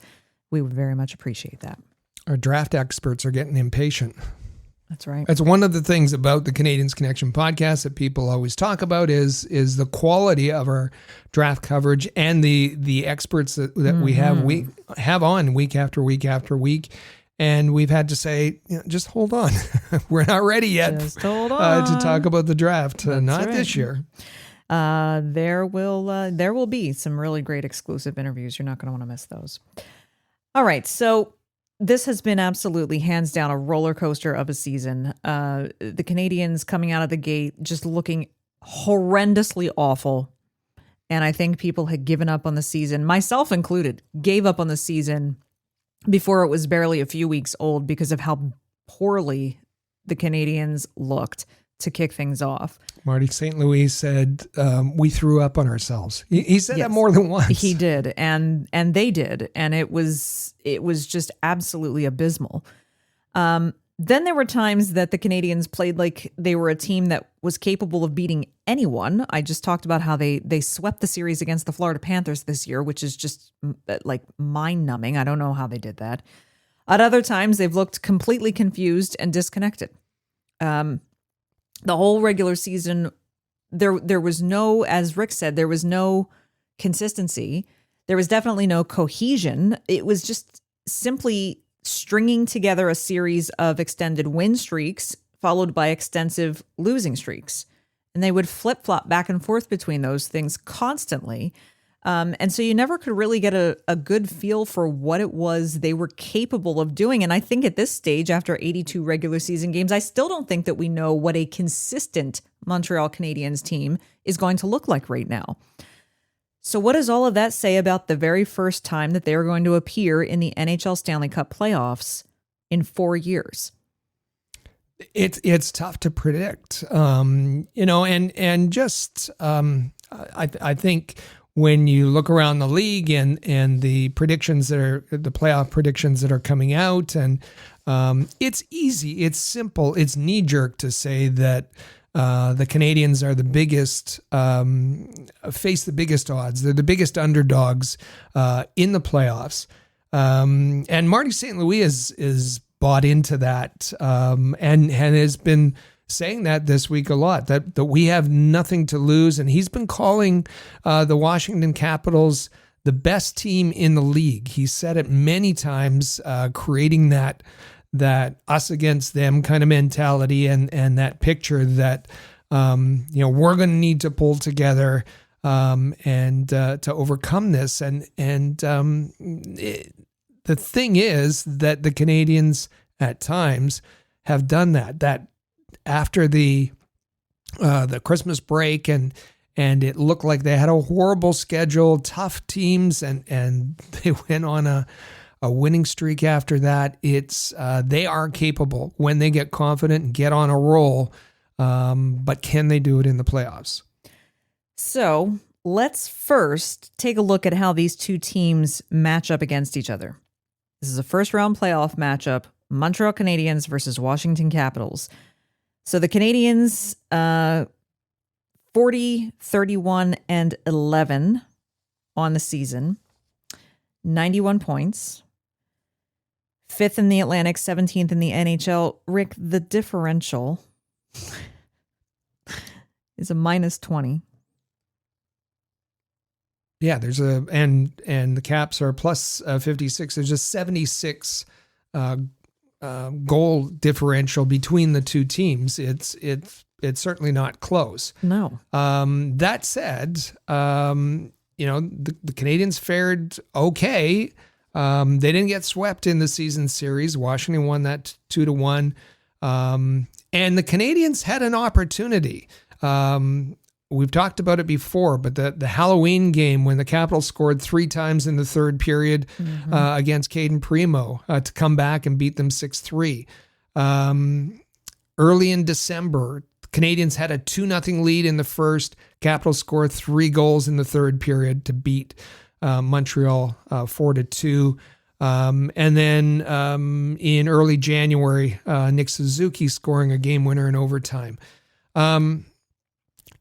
We would very much appreciate that. Our draft experts are getting impatient. That's right. That's one of the things about the Canadiens Connection podcast that people always talk about is the quality of our draft coverage and the experts that we have on week after week after week. And we've had to say, just hold on. We're not ready yet Just hold on. to talk about the draft. Not right. this year. There will be some really great exclusive interviews. You're not going to want to miss those. All right. So this has been absolutely hands down a roller coaster of a season. The Canadiens coming out of the gate just looking horrendously awful. And I think people had given up on the season, myself included, gave up on the season before it was barely a few weeks old because of how poorly the Canadiens looked to kick things off. Marty St. Louis said, we threw up on ourselves. He said that more than once. He did, and they did, and it was just absolutely abysmal. Then there were times that the Canadiens played like they were a team that was capable of beating anyone. I just talked about how they swept the series against the Florida Panthers this year, which is just like mind-numbing. I don't know how they did that. At other times, they've looked completely confused and disconnected. The whole regular season, there was no, as Rick said, there was no consistency. There was definitely no cohesion. It was just simply stringing together a series of extended win streaks followed by extensive losing streaks. And they would flip-flop back and forth between those things constantly. And so you never could really get a good feel for what it was they were capable of doing. And I think at this stage, after 82 regular season games, I still don't think that we know what a consistent Montreal Canadiens team is going to look like right now. So what does all of that say about the very first time that they are going to appear in the NHL Stanley Cup playoffs in 4 years? It's tough to predict, and just I think when you look around the league and the predictions that are the playoff predictions that are coming out, and it's easy, it's simple, it's knee jerk to say that the Canadiens are the biggest, face the biggest odds. They're the biggest underdogs in the playoffs, and Marty St. Louis is bought into that, and has been saying that this week a lot, that we have nothing to lose. And he's been calling the Washington Capitals the best team in the league. He said it many times, creating that us against them kind of mentality and that picture that, we're going to need to pull together and to overcome this. The thing is that the Canadiens at times have done that after the Christmas break and it looked like they had a horrible schedule, tough teams, and they went on a winning streak after that. They are capable when they get confident and get on a roll, but can they do it in the playoffs? So let's first take a look at how these two teams match up against each other. This is a first round playoff matchup, Montreal Canadiens versus Washington Capitals. So the Canadiens, 40, 31, and 11 on the season, 91 points, 5th in the Atlantic, 17th in the NHL. Rick, the differential is a minus 20. Yeah, there's and the Caps are plus 56. There's a 76 goal differential between the two teams. It's certainly not close. No. That said, the Canadiens fared okay. They didn't get swept in the season series. Washington won that 2-1. And the Canadiens had an opportunity. We've talked about it before, but the Halloween game when the Capitals scored 3 times in the third period against Caden Primo to come back and beat them 6-3. Early in December, the Canadiens had a 2-0 lead in the first. Capitals scored 3 goals in the third period to beat Montreal 4-2. And then in early January, Nick Suzuki scoring a game winner in overtime.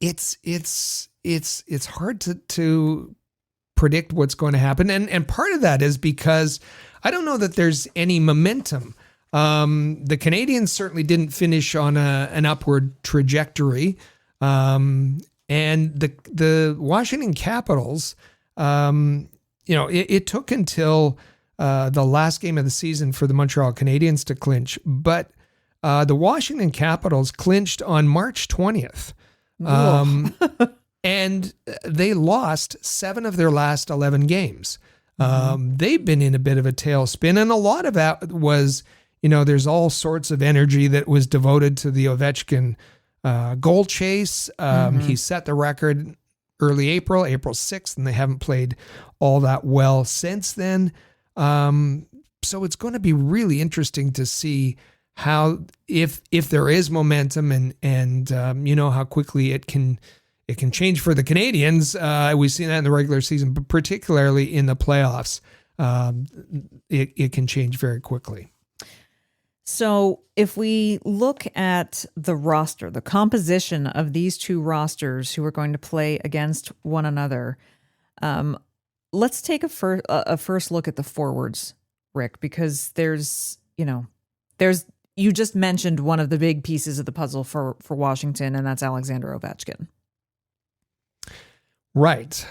It's hard to predict what's going to happen. And part of that is because I don't know that there's any momentum. The Canadiens certainly didn't finish on an upward trajectory. And the Washington Capitals, it took until the last game of the season for the Montreal Canadiens to clinch. But the Washington Capitals clinched on March 20th. And they lost 7 of their last 11 games. They've been in a bit of a tailspin, and a lot of that was, there's all sorts of energy that was devoted to the Ovechkin goal chase. He set the record early April 6th, and they haven't played all that well since then. So it's going to be really interesting to see how, if there is momentum and how quickly it can change for the Canadiens. We've seen that in the regular season, but particularly in the playoffs, it can change very quickly. So if we look at the roster, the composition of these two rosters who are going to play against one another, let's take a first look at the forwards, Rick, because there's you just mentioned one of the big pieces of the puzzle for Washington, and that's Alexander Ovechkin. Right.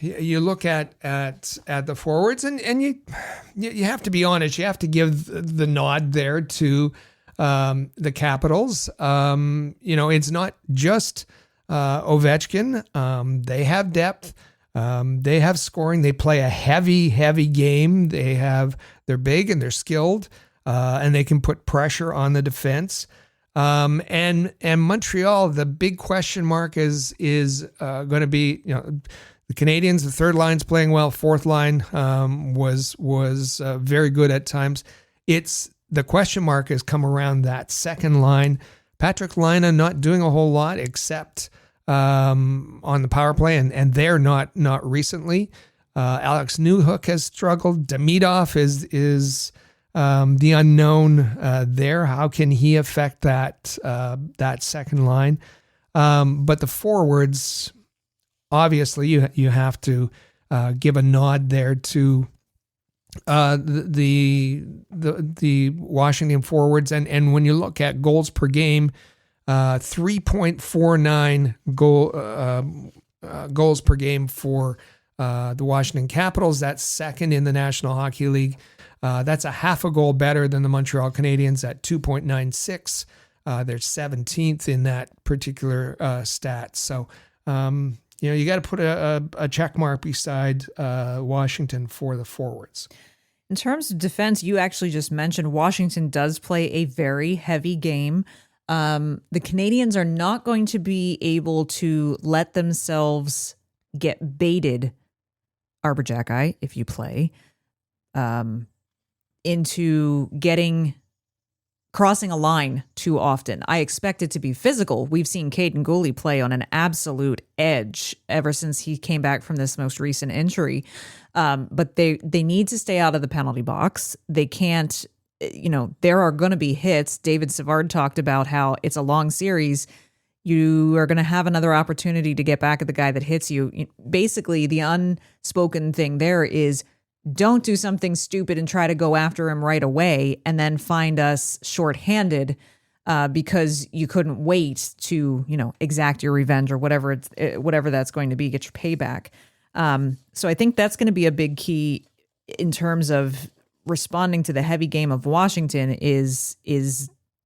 You look at the forwards, and you have to be honest. You have to give the nod there to the Capitals. It's not just Ovechkin. They have depth. They have scoring. They play a heavy game. They're big and they're skilled, and they can put pressure on the defense. And Montreal, the big question mark is going to be, the Canadiens. The third line's playing well. Fourth line was very good at times. The question mark has come around that second line. Patrick Laine not doing a whole lot except on the power play, and they're not recently. Alex Newhook has struggled. Demidov is the unknown there. How can he affect that second line? But the forwards, obviously, you have to give a nod there to the Washington forwards, and when you look at goals per game, 3.49 goals per game for the Washington Capitals. That's second in the National Hockey League. That's a half a goal better than the Montreal Canadiens at 2.96. They're 17th in that particular stat. So, you got to put a check mark beside Washington for the forwards. In terms of defense, you actually just mentioned Washington does play a very heavy game. The Canadiens are not going to be able to let themselves get baited, Arbor Jackeye, if you play, into crossing a line too often. I expect it to be physical. We've seen Caden Gooley play on an absolute edge ever since he came back from this most recent injury. But they need to stay out of the penalty box. They can't, there are going to be hits. David Savard talked about how it's a long series. You are going to have another opportunity to get back at the guy that hits you. Basically, the unspoken thing there is don't do something stupid and try to go after him right away and then find us shorthanded because you couldn't wait to, exact your revenge or whatever that's going to be, get your payback. So I think that's going to be a big key in terms of responding to the heavy game of Washington is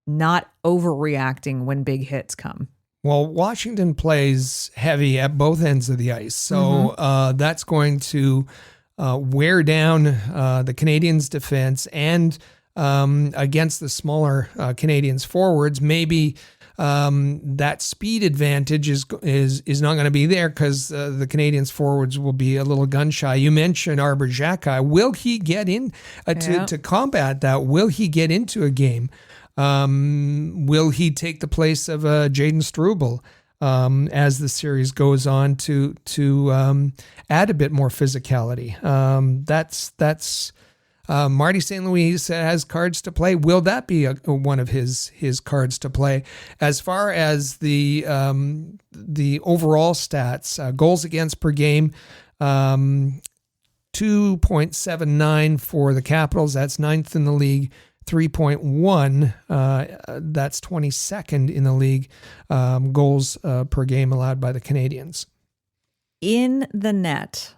not overreacting when big hits come. Well, Washington plays heavy at both ends of the ice. So that's going to wear down the Canadiens' defense, and against the smaller Canadiens forwards, maybe that speed advantage is not going to be there because the Canadiens forwards will be a little gun shy. You mentioned Arbor Jackeye. Will he get in to combat that? Will he get into a game? Will he take the place of Jaden Struble as the series goes on to add a bit more physicality? That's Marty St. Louis has cards to play. Will that be one of his cards to play? As far as the overall stats, goals against per game, 2.79 for the Capitals. That's 9th in the league. 3.1, that's 22nd in the league, goals per game allowed by the Canadiens. In the net,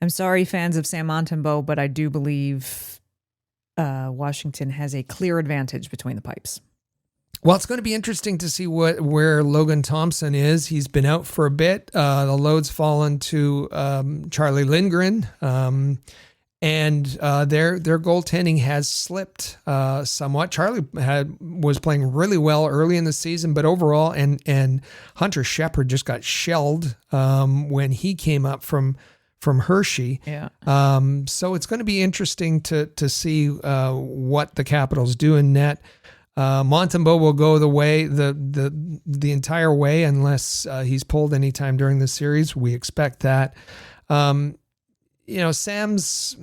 I'm sorry, fans of Sam Montembeault, but I do believe Washington has a clear advantage between the pipes. Well, it's going to be interesting to see where Logan Thompson is. He's been out for a bit. The load's fallen to Charlie Lindgren. And their goaltending has slipped somewhat. Charlie was playing really well early in the season, but overall, and Hunter Shepard just got shelled when he came up from Hershey. Yeah. So it's going to be interesting to see what the Capitals do in net. Montembeault will go the entire way unless he's pulled any time during the series. We expect that. Sam's,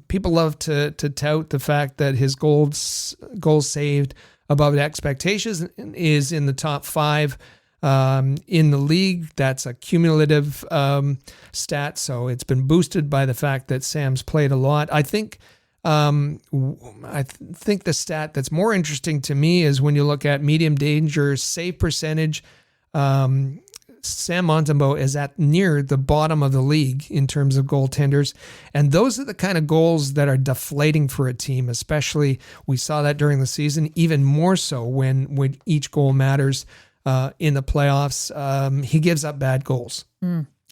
people love to tout the fact that his goals saved above expectations is in the top 5 in the league. That's a cumulative stat, so it's been boosted by the fact that Sam's played a lot. I think the stat that's more interesting to me is when you look at medium danger save percentage. Sam Montembeault is at near the bottom of the league in terms of goaltenders. And those are the kind of goals that are deflating for a team, especially we saw that during the season, even more so when each goal matters in the playoffs. He gives up bad goals.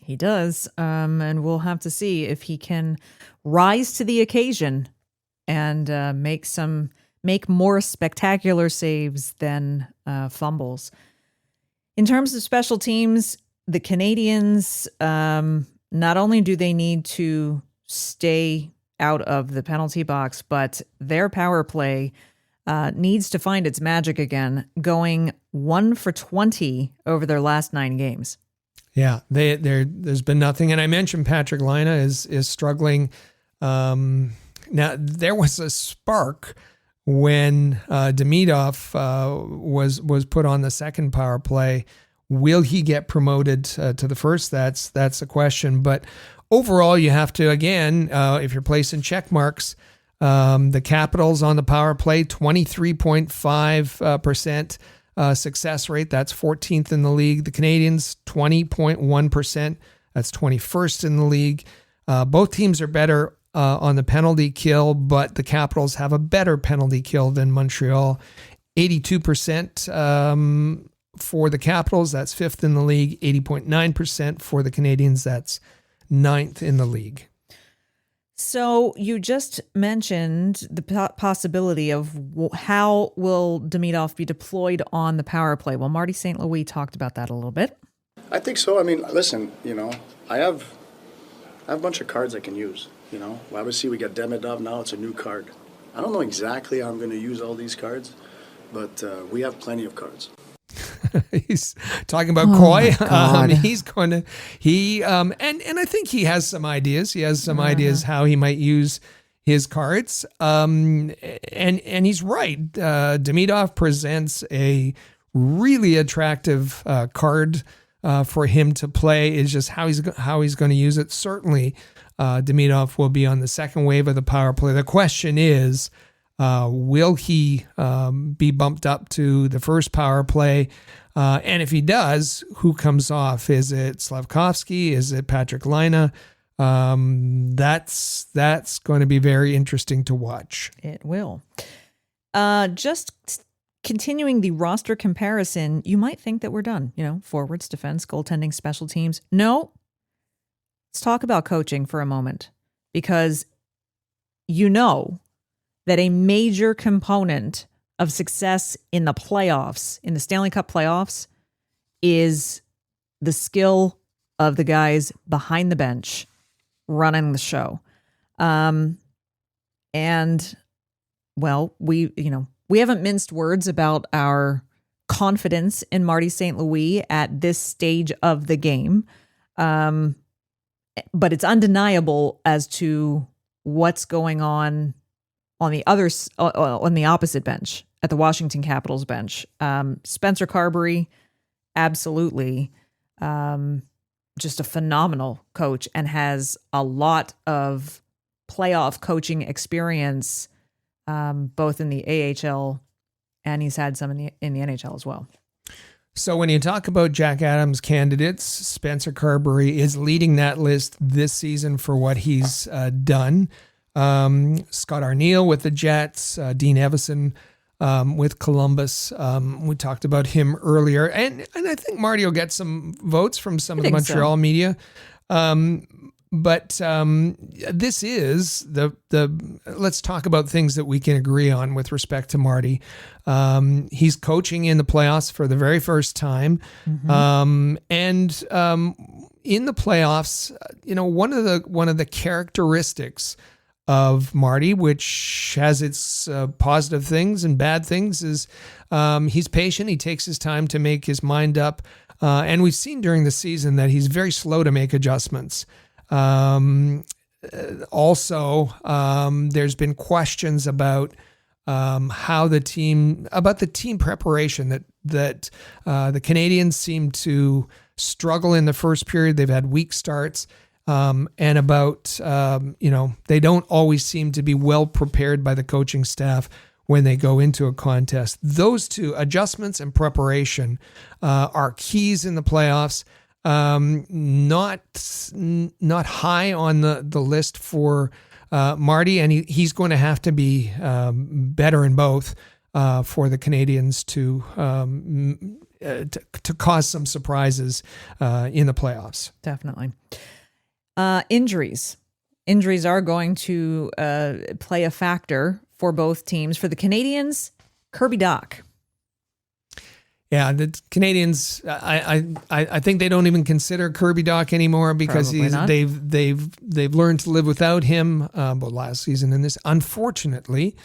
He does. And we'll have to see if he can rise to the occasion and make more spectacular saves than fumbles. In terms of special teams, the Canadiens, not only do they need to stay out of the penalty box, but their power play needs to find its magic again, going 1 for 20 over their last 9 games. Yeah, there's been nothing. And I mentioned Patrick Laine is struggling. Now, there was a spark when Demidov was put on the second power play. Will he get promoted to the first? That's a question. But overall, you have to, again, if you're placing check marks, the Capitals on the power play, 23.5% success rate. That's 14th in the league. The Canadiens, 20.1%. That's 21st in the league. Both teams are better on the penalty kill, but the Capitals have a better penalty kill than Montreal. 82% for the Capitals, that's 5th in the league. 80.9% for the Canadiens, that's 9th in the league. So you just mentioned the possibility of how will Demidov be deployed on the power play. Well, Marty St. Louis talked about that a little bit. I think so. I mean, listen, I have a bunch of cards I can use. Obviously we got Demidov now. It's a new card. I don't know exactly how I'm going to use all these cards, but we have plenty of cards. He's talking about Coy. He's going to and I think he has some ideas. He has some ideas how he might use his cards. And he's right. Demidov presents a really attractive card for him to play. Is just how he's going to use it. Certainly, Demidov will be on the second wave of the power play. The question is, will he be bumped up to the first power play? And if he does, who comes off? Is it Slafkovsky? Is it Patrick Laine? That's going to be very interesting to watch. It will. Just continuing the roster comparison, you might think that we're done. Forwards, defense, goaltending, special teams. No. Let's talk about coaching for a moment, because that a major component of success in the playoffs, in the Stanley Cup playoffs, is the skill of the guys behind the bench running the show. We haven't minced words about our confidence in Marty St. Louis at this stage of the game. But it's undeniable as to what's going on the on the opposite bench, at the Washington Capitals bench. Spencer Carberry, absolutely, just a phenomenal coach and has a lot of playoff coaching experience, both in the AHL and he's had some in the NHL as well. So when you talk about Jack Adams candidates, Spencer Carberry is leading that list this season for what he's done. Scott Arniel with the Jets, Dean Evison with Columbus. We talked about him earlier, and I think Marty will get some votes from some of the Montreal media. But this is the let's talk about things that we can agree on with respect to Marty. He's coaching in the playoffs for the very first time. Mm-hmm. And in the playoffs, one of the characteristics of Marty, which has its positive things and bad things, is he's patient. He takes his time to make his mind up. And we've seen during the season that he's very slow to make adjustments. Also, there's been questions about the team preparation that the Canadiens seem to struggle in the first period. They've had weak starts. And about, they don't always seem to be well prepared by the coaching staff when they go into a contest. Those two, adjustments and preparation, are keys in the playoffs. Not high on the list for Marty, and he's going to have to be better in both for the Canadiens to cause some surprises in the playoffs. Definitely. Injuries. Injuries are going to play a factor for both teams. For the Canadiens, Kirby Dach. Yeah, the Canadiens. I think they don't even consider Kirby Dach anymore because they've learned to live without him. But last season and this, unfortunately,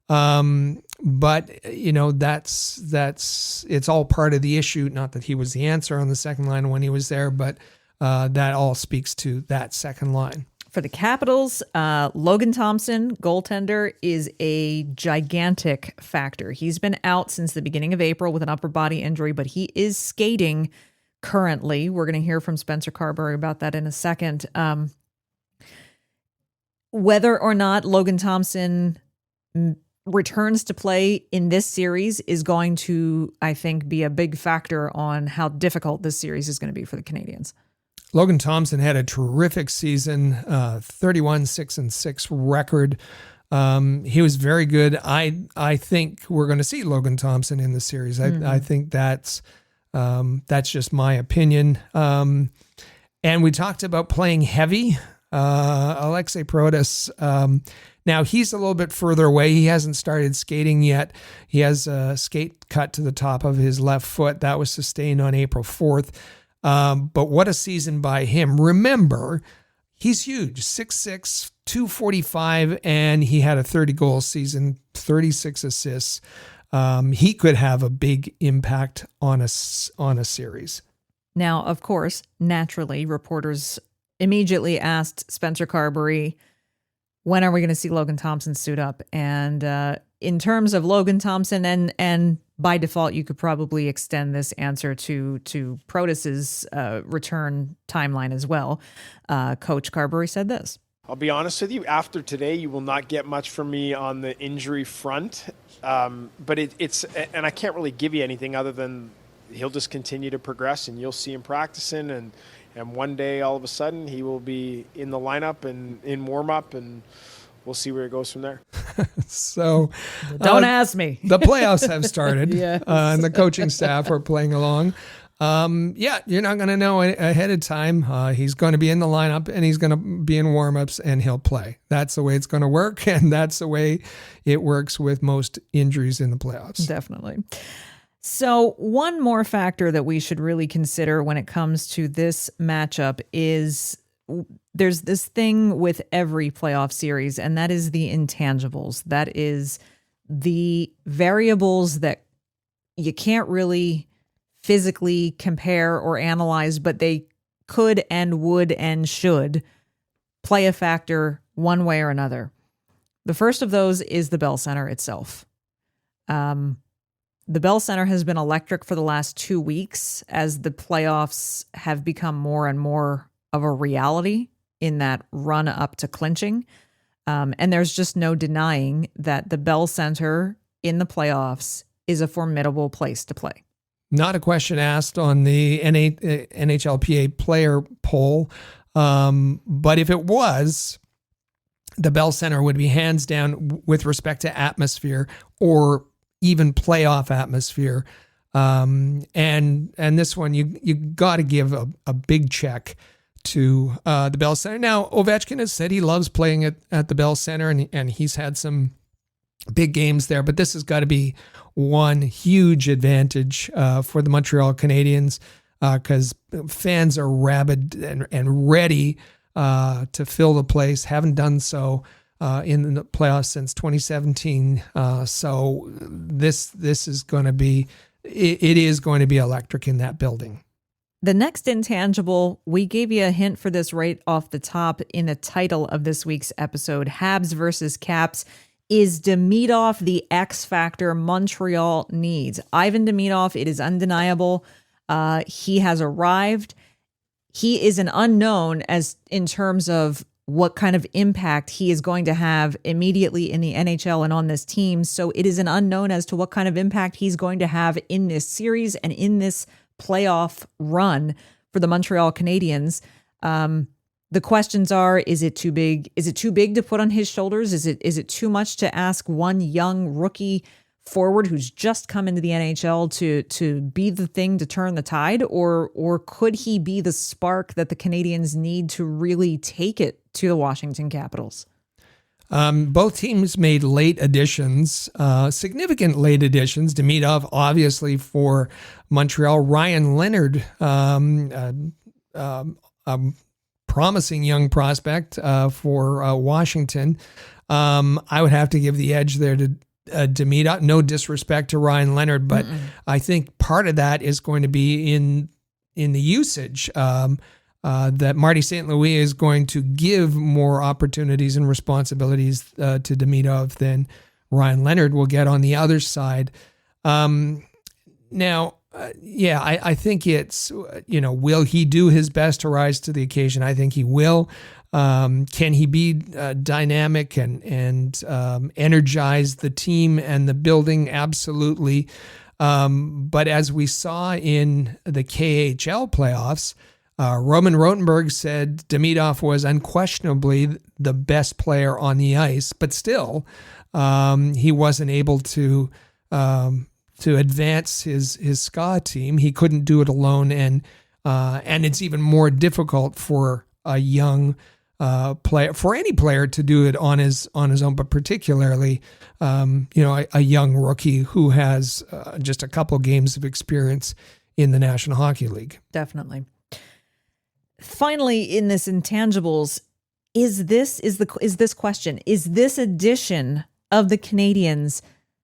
but that's it's all part of the issue. Not that he was the answer on the second line when he was there, but that all speaks to that second line. For the Capitals, Logan Thompson, goaltender, is a gigantic factor. He's been out since the beginning of April with an upper body injury, but he is skating currently. We're going to hear from Spencer Carberry about that in a second. Whether or not Logan Thompson returns to play in this series is going to, I think, be a big factor on how difficult this series is going to be for the Canadiens. Logan Thompson had a terrific season, 31-6-6 record. He was very good. I think we're going to see Logan Thompson in the series. I think that's just my opinion. And we talked about playing heavy. Alexei Protas. Now he's a little bit further away. He hasn't started skating yet. He has a skate cut to the top of his left foot that was sustained on April 4th. But what a season by him. Remember, he's huge, 6'6", 245, and he had a 30-goal season, 36 assists. He could have a big impact on a series. Now, of course, naturally, reporters immediately asked Spencer Carberry, when are we going to see Logan Thompson suit up? And in terms of Logan Thompson, and by default, you could probably extend this answer to Protas's return timeline as well. Coach Carberry said this. I'll be honest with you, after today, you will not get much from me on the injury front. But it's and I can't really give you anything other than he'll just continue to progress, and you'll see him practicing, and one day, all of a sudden, he will be in the lineup and in warm-up, and we'll see where it goes from there. So don't ask me. The playoffs have started, Yes. And the coaching staff are playing along. You're not going to know ahead of time. He's going to be in the lineup, and he's going to be in warm-ups, and he'll play. That's the way it's going to work, and that's the way it works with most injuries in the playoffs. Definitely. So one more factor that we should really consider when it comes to this matchup is there's this thing with every playoff series, and that is the intangibles. That is the variables that you can't really physically compare or analyze, but they could and would and should play a factor one way or another. The first of those is the Bell Center itself. The Bell Center has been electric for the last 2 weeks as the playoffs have become more and more of a reality in that run up to clinching. And there's just no denying that the Bell Center in the playoffs is a formidable place to play. Not a question asked on the NHLPA player poll. But if it was, the Bell Center would be hands down with respect to atmosphere or even playoff atmosphere. And this one, you got to give a big check to the Bell Center. Now, Ovechkin has said he loves playing at the Bell Center, and he's had some big games there, but this has got to be one huge advantage for the Montreal Canadiens because fans are rabid and ready to fill the place, haven't done so in the playoffs since 2017. So this is going to be, it is going to be electric in that building. The next intangible, we gave you a hint for this right off the top in the title of this week's episode, Habs versus Caps. Is Demidov the X factor Montreal needs? Ivan Demidov, it is undeniable. He has arrived. He is an unknown as in terms of what kind of impact he is going to have immediately in the NHL and on this team. So it is an unknown as to what kind of impact he's going to have in this series and in this playoff run. for the Montreal Canadiens. The questions are, is it too big? Is it too big to put on his shoulders? Is it too much to ask one young rookie forward who's just come into the NHL to be the thing to turn the tide? Or could he be the spark that the Canadiens need to really take it to the Washington Capitals? Both teams made late additions, significant late additions. Demidov, obviously, for Montreal. Ryan Leonard, promising young prospect for Washington. I would have to give the edge there to Demidov. No disrespect to Ryan Leonard, but I think part of that is going to be in the usage. That Marty St. Louis is going to give more opportunities and responsibilities to Demidov than Ryan Leonard will get on the other side. Now, I think it's, will he do his best to rise to the occasion? I think he will. Can he be dynamic and energize the team and the building? Absolutely. But as we saw in the KHL playoffs, Roman Rotenberg said Demidov was unquestionably the best player on the ice, but still, he wasn't able to advance his SCA team. He couldn't do it alone, and it's even more difficult for a young player, for any player, to do it on his own, but particularly, a young rookie who has just a couple games of experience in the National Hockey League. Definitely. Finally, in this intangibles, is this question, is this edition of the Canadiens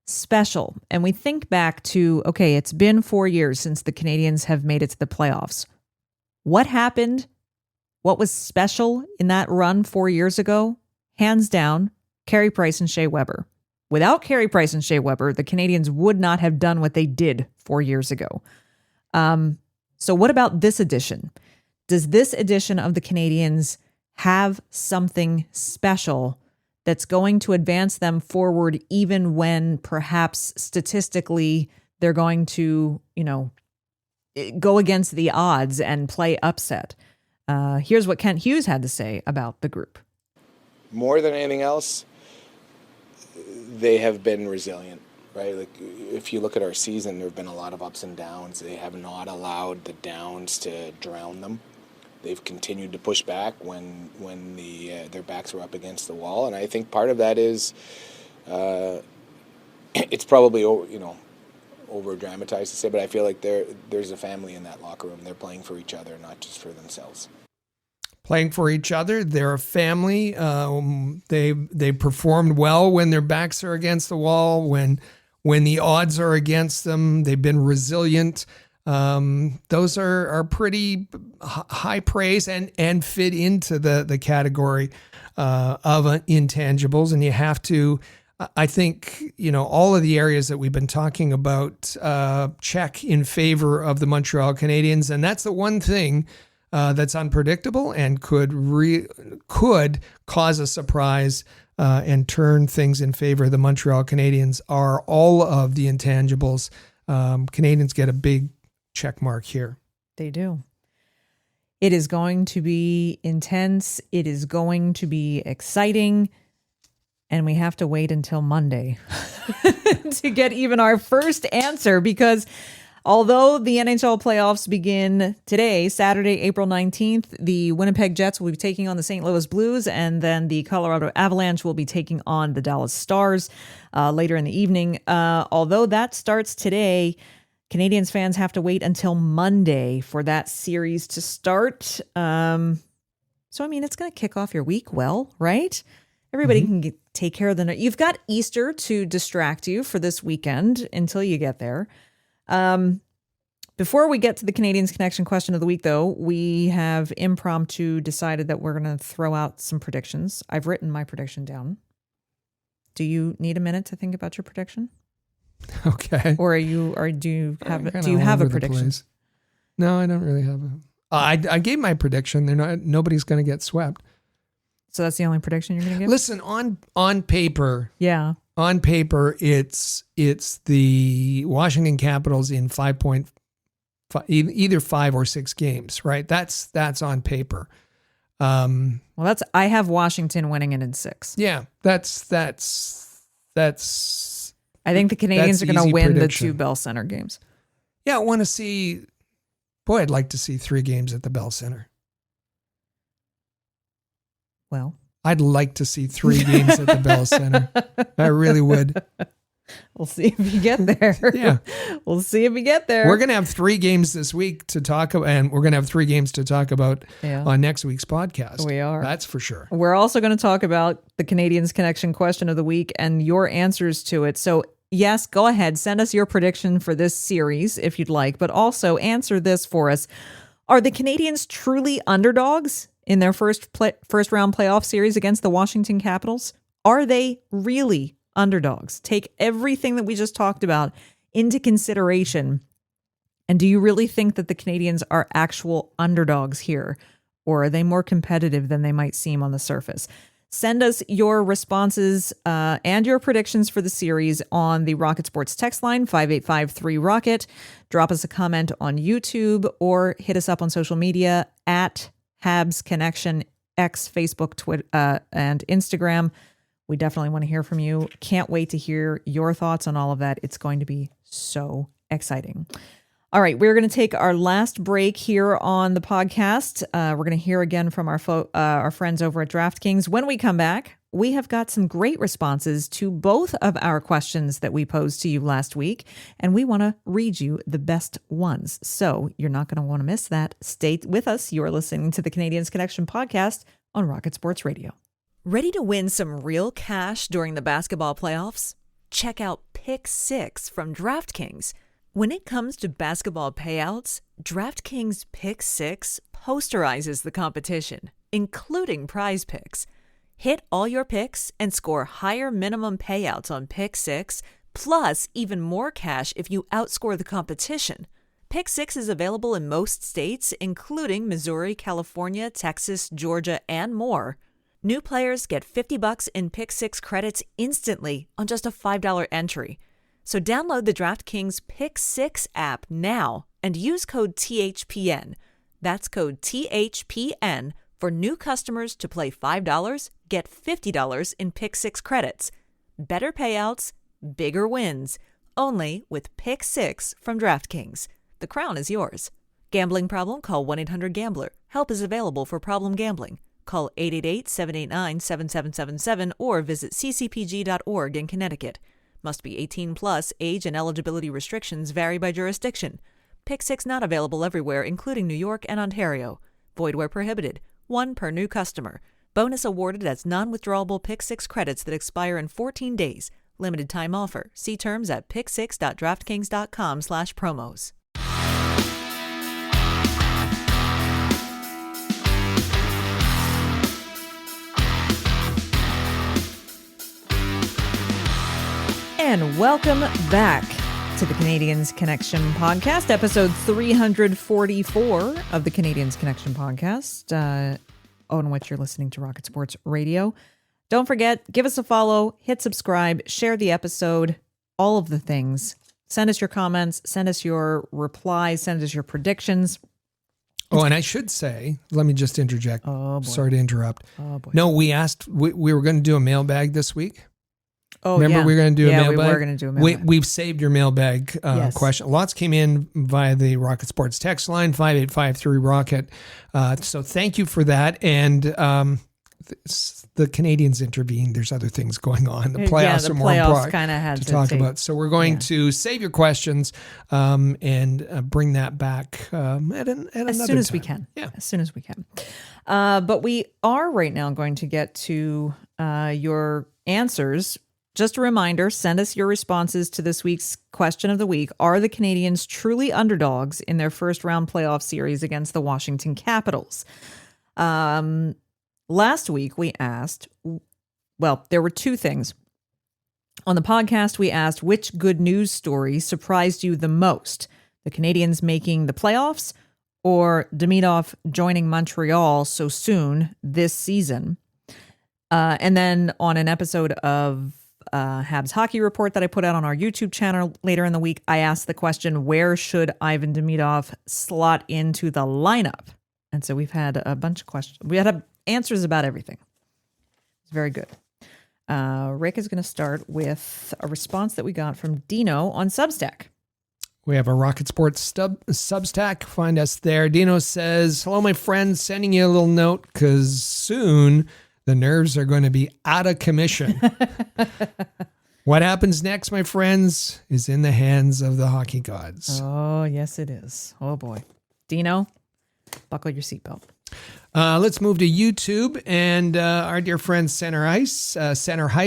special? And we think back to, okay, it's been 4 years since the Canadiens have made it to the playoffs. What happened? What was special in that run 4 years ago? Hands down, Carey Price and Shea Weber. Without Carey Price and Shea Weber, the Canadiens would not have done what they did 4 years ago. So what about this edition? Does this edition of the Canadiens have something special that's going to advance them forward, even when perhaps statistically they're going to, go against the odds and play upset? Here's what Kent Hughes had to say about the group. More than anything else, they have been resilient, right? Like, if you look at our season, there have been a lot of ups and downs. They have not allowed the downs to drown them. They've continued to push back when their backs were up against the wall, and I think part of that is it's probably over dramatized to say, but I feel like there's a family in that locker room. They're playing for each other, not just for themselves. Playing for each other, they're a family. They performed well when their backs are against the wall. When the odds are against them, they've been resilient. Those are pretty high praise and fit into the category of intangibles. And you have to, I think, all of the areas that we've been talking about check in favor of the Montreal Canadiens. And that's the one thing that's unpredictable and could cause a surprise and turn things in favor of the Montreal Canadiens are all of the intangibles. Canadiens get a big check mark here. They do. It is going to be intense. It is going to be exciting. And we have to wait until Monday to get even our first answer, because although the NHL playoffs begin today, Saturday, April 19th, the Winnipeg Jets will be taking on the St. Louis Blues, and then the Colorado Avalanche will be taking on the Dallas Stars later in the evening. Although that starts today, Canadiens fans have to wait until Monday for that series to start. So, I mean, it's going to kick off your week well, right? Everybody can take care of You've got Easter to distract you for this weekend until you get there. Before we get to the Canadiens Connection question of the week, though, we have impromptu decided that we're going to throw out some predictions. I've written my prediction down. Do you need a minute to think about your prediction? Okay. Or do you have a prediction? No, I don't really have a. I gave my prediction. Nobody's going to get swept. So that's the only prediction you're going to give? Listen, on paper. Yeah. On paper, it's the Washington Capitals in 5.5 either 5 or 6 games, right? That's on paper. Well, I have Washington winning it in 6. Yeah, that's. I think the Canadiens That's are going to easy win prediction. the 2 Bell Center games. Yeah, I want to see. Boy, I'd like to see 3 games at the Bell Center. Well, I'd like to see 3 games at the Bell Center. I really would. we'll see if you get there. Yeah. We'll see if you get there. We're going to have 3 games this week to talk about, and we're going to have 3 games to talk about on next week's podcast. We are. That's for sure. We're also going to talk about the Canadiens Connection question of the week and your answers to it. So, yes, go ahead. Send us your prediction for this series if you'd like, but also answer this for us. Are the Canadiens truly underdogs in their first round playoff series against the Washington Capitals? Are they really underdogs? Take everything that we just talked about into consideration. And do you really think that the Canadiens are actual underdogs here? Or are they more competitive than they might seem on the surface? Send us your responses and your predictions for the series on the Rocket Sports text line, 5853-ROCKET. Drop us a comment on YouTube or hit us up on social media at Habs Connection, X, Facebook, Twitter, and Instagram. We definitely want to hear from you. Can't wait to hear your thoughts on all of that. It's going to be so exciting. All right, we're going to take our last break here on the podcast. We're going to hear again from our friends over at DraftKings. When we come back, we have got some great responses to both of our questions that we posed to you last week, and we want to read you the best ones. So you're not going to want to miss that. Stay with us. You are listening to the Canadiens Connection podcast on Rocket Sports Radio. Ready to win some real cash during the basketball playoffs? Check out Pick 6 from DraftKings. When it comes to basketball payouts, DraftKings Pick 6 posterizes the competition, including Prize Picks. Hit all your picks and score higher minimum payouts on Pick 6, plus even more cash if you outscore the competition. Pick 6 is available in most states, including Missouri, California, Texas, Georgia, and more. New players get $50 in Pick 6 credits instantly on just a $5 entry. So download the DraftKings Pick 6 app now and use code THPN. That's code THPN for new customers to play $5, get $50 in Pick 6 credits. Better payouts, bigger wins. Only with Pick 6 from DraftKings. The crown is yours. Gambling problem? Call 1-800-GAMBLER. Help is available for problem gambling. Call 888-789-7777 or visit ccpg.org in Connecticut. Must be 18 plus. Age and eligibility restrictions vary by jurisdiction. Pick 6 not available everywhere, including New York and Ontario. Void where prohibited. 1 per new customer. Bonus awarded as non-withdrawable Pick 6 credits that expire in 14 days. Limited time offer. See terms at pick6.draftkings.com/promos. And welcome back to the Canadiens Connection podcast, episode 344 of the Canadiens Connection podcast, on which you're listening to Rocket Sports Radio. Don't forget, give us a follow, hit subscribe, share the episode, all of the things. Send us your comments, send us your replies, send us your predictions. Oh, and I should say, let me just interject. Oh, boy. Sorry to interrupt. Oh, boy. No, we were going to do a mailbag this week. Oh, Remember we were going to do a mailbag? Yeah, we were going to do a mailbag. We've saved your mailbag Yes. question. Lots came in via the Rocket Sports text line, 5853-ROCKET. So thank you for that. And the Canadiens intervened. There's other things going on. The playoffs the are more playoffs important kinda had to to talk take- about. So we're going to save your questions and bring that back at another as soon as we time. can. Yeah. As soon as we can. But we are right now going to get to your answers. Just a reminder, send us your responses to this week's question of the week. Are the Canadiens truly underdogs in their first round playoff series against the Washington Capitals? Last week we asked, well, there were 2 things. On the podcast, we asked which good news story surprised you the most? The Canadiens making the playoffs or Demidov joining Montreal so soon this season? And then on an episode of Habs Hockey Report that I put out on our YouTube channel later in the week, I asked the question, where should Ivan Demidov slot into the lineup? And so we've had a bunch of questions. We had answers about everything. It's very good. Rick is going to start with a response that we got from Dino on Substack. We have a Rocket Sports Substack. Find us there. Dino says, hello, my friends. Sending you a little note because soon the Nerves are going to be out of commission. What happens next, my friends, is in the hands of the hockey gods. Oh, yes, it is. Oh, boy. Dino, buckle your seatbelt. Let's move to YouTube, and our dear friend Center Heist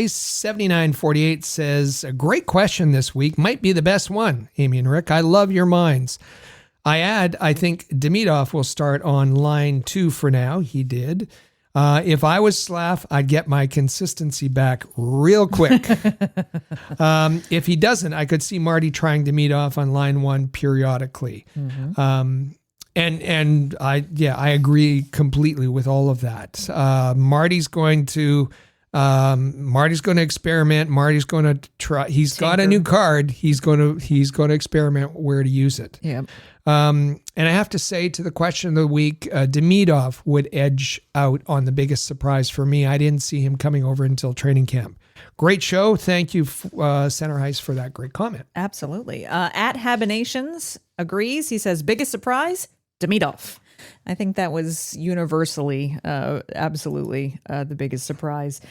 7948 says, a great question this week, might be the best one, Amy and Rick. I love your minds. I think Demidov will start on line 2 for now. He did. If I was Slav, I'd get my consistency back real quick. If he doesn't, I could see Marty trying Demidov on line 1 periodically. Mm-hmm. And I agree completely with all of that. Marty's going to experiment. Marty's going to try. He's got a new card. He's going to experiment where to use it. Yeah. And I have to say, to the question of the week, Demidov would edge out on the biggest surprise for me. I didn't see him coming over until training camp. Great show. Thank you, Center Heist, for that great comment. Absolutely. At Habinations agrees. He says, biggest surprise, Demidov. I think that was universally, absolutely the biggest surprise.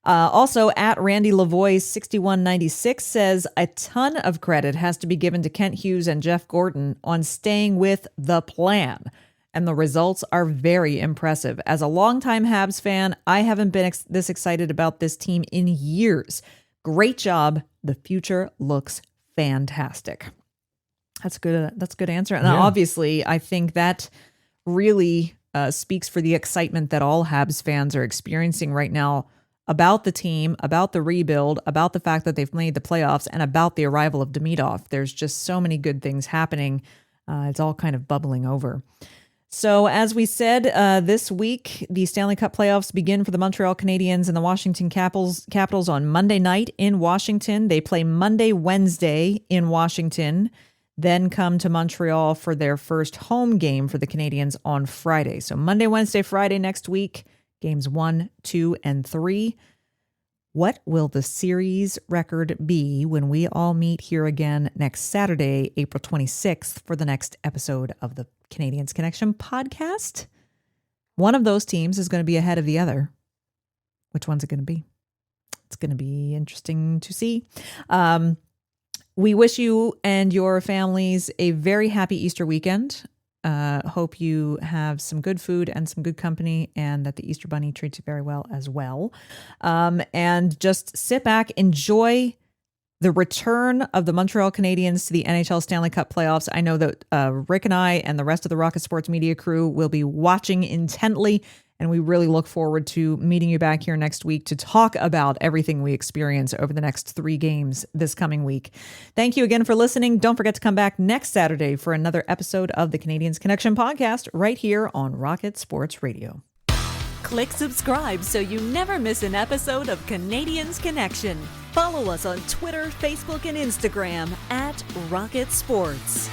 Also, at Randy Lavoie 6196 says, a ton of credit has to be given to Kent Hughes and Jeff Gordon on staying with the plan. And the results are very impressive. As a longtime Habs fan, I haven't been this excited about this team in years. Great job. The future looks fantastic. That's good. That's a good answer. And obviously, I think that really speaks for the excitement that all Habs fans are experiencing right now about the team, about the rebuild, about the fact that they've made the playoffs, and about the arrival of Demidov. There's just so many good things happening. It's all kind of bubbling over. So as we said, this week, the Stanley Cup playoffs begin for the Montreal Canadiens and the Washington Capitals on Monday night in Washington. They play Monday, Wednesday in Washington, then come to Montreal for their first home game for the Canadiens on Friday. So Monday, Wednesday, Friday next week, games 1, 2, and 3. What will the series record be when we all meet here again next Saturday, April 26th, for the next episode of the Canadiens Connection podcast? One of those teams is going to be ahead of the other. Which one's it going to be? It's going to be interesting to see. We wish you and your families a very happy Easter weekend. Hope you have some good food and some good company, and that the Easter Bunny treats you very well as well. And just sit back, enjoy the return of the Montreal Canadiens to the NHL Stanley Cup playoffs. I know that Rick and I and the rest of the Rocket Sports Media crew will be watching intently, and we really look forward to meeting you back here next week to talk about everything we experience over the next 3 games this coming week. Thank you again for listening. Don't forget to come back next Saturday for another episode of the Canadiens Connection podcast right here on Rocket Sports Radio. Click subscribe so you never miss an episode of Canadiens Connection. Follow us on Twitter, Facebook, and Instagram at Rocket Sports.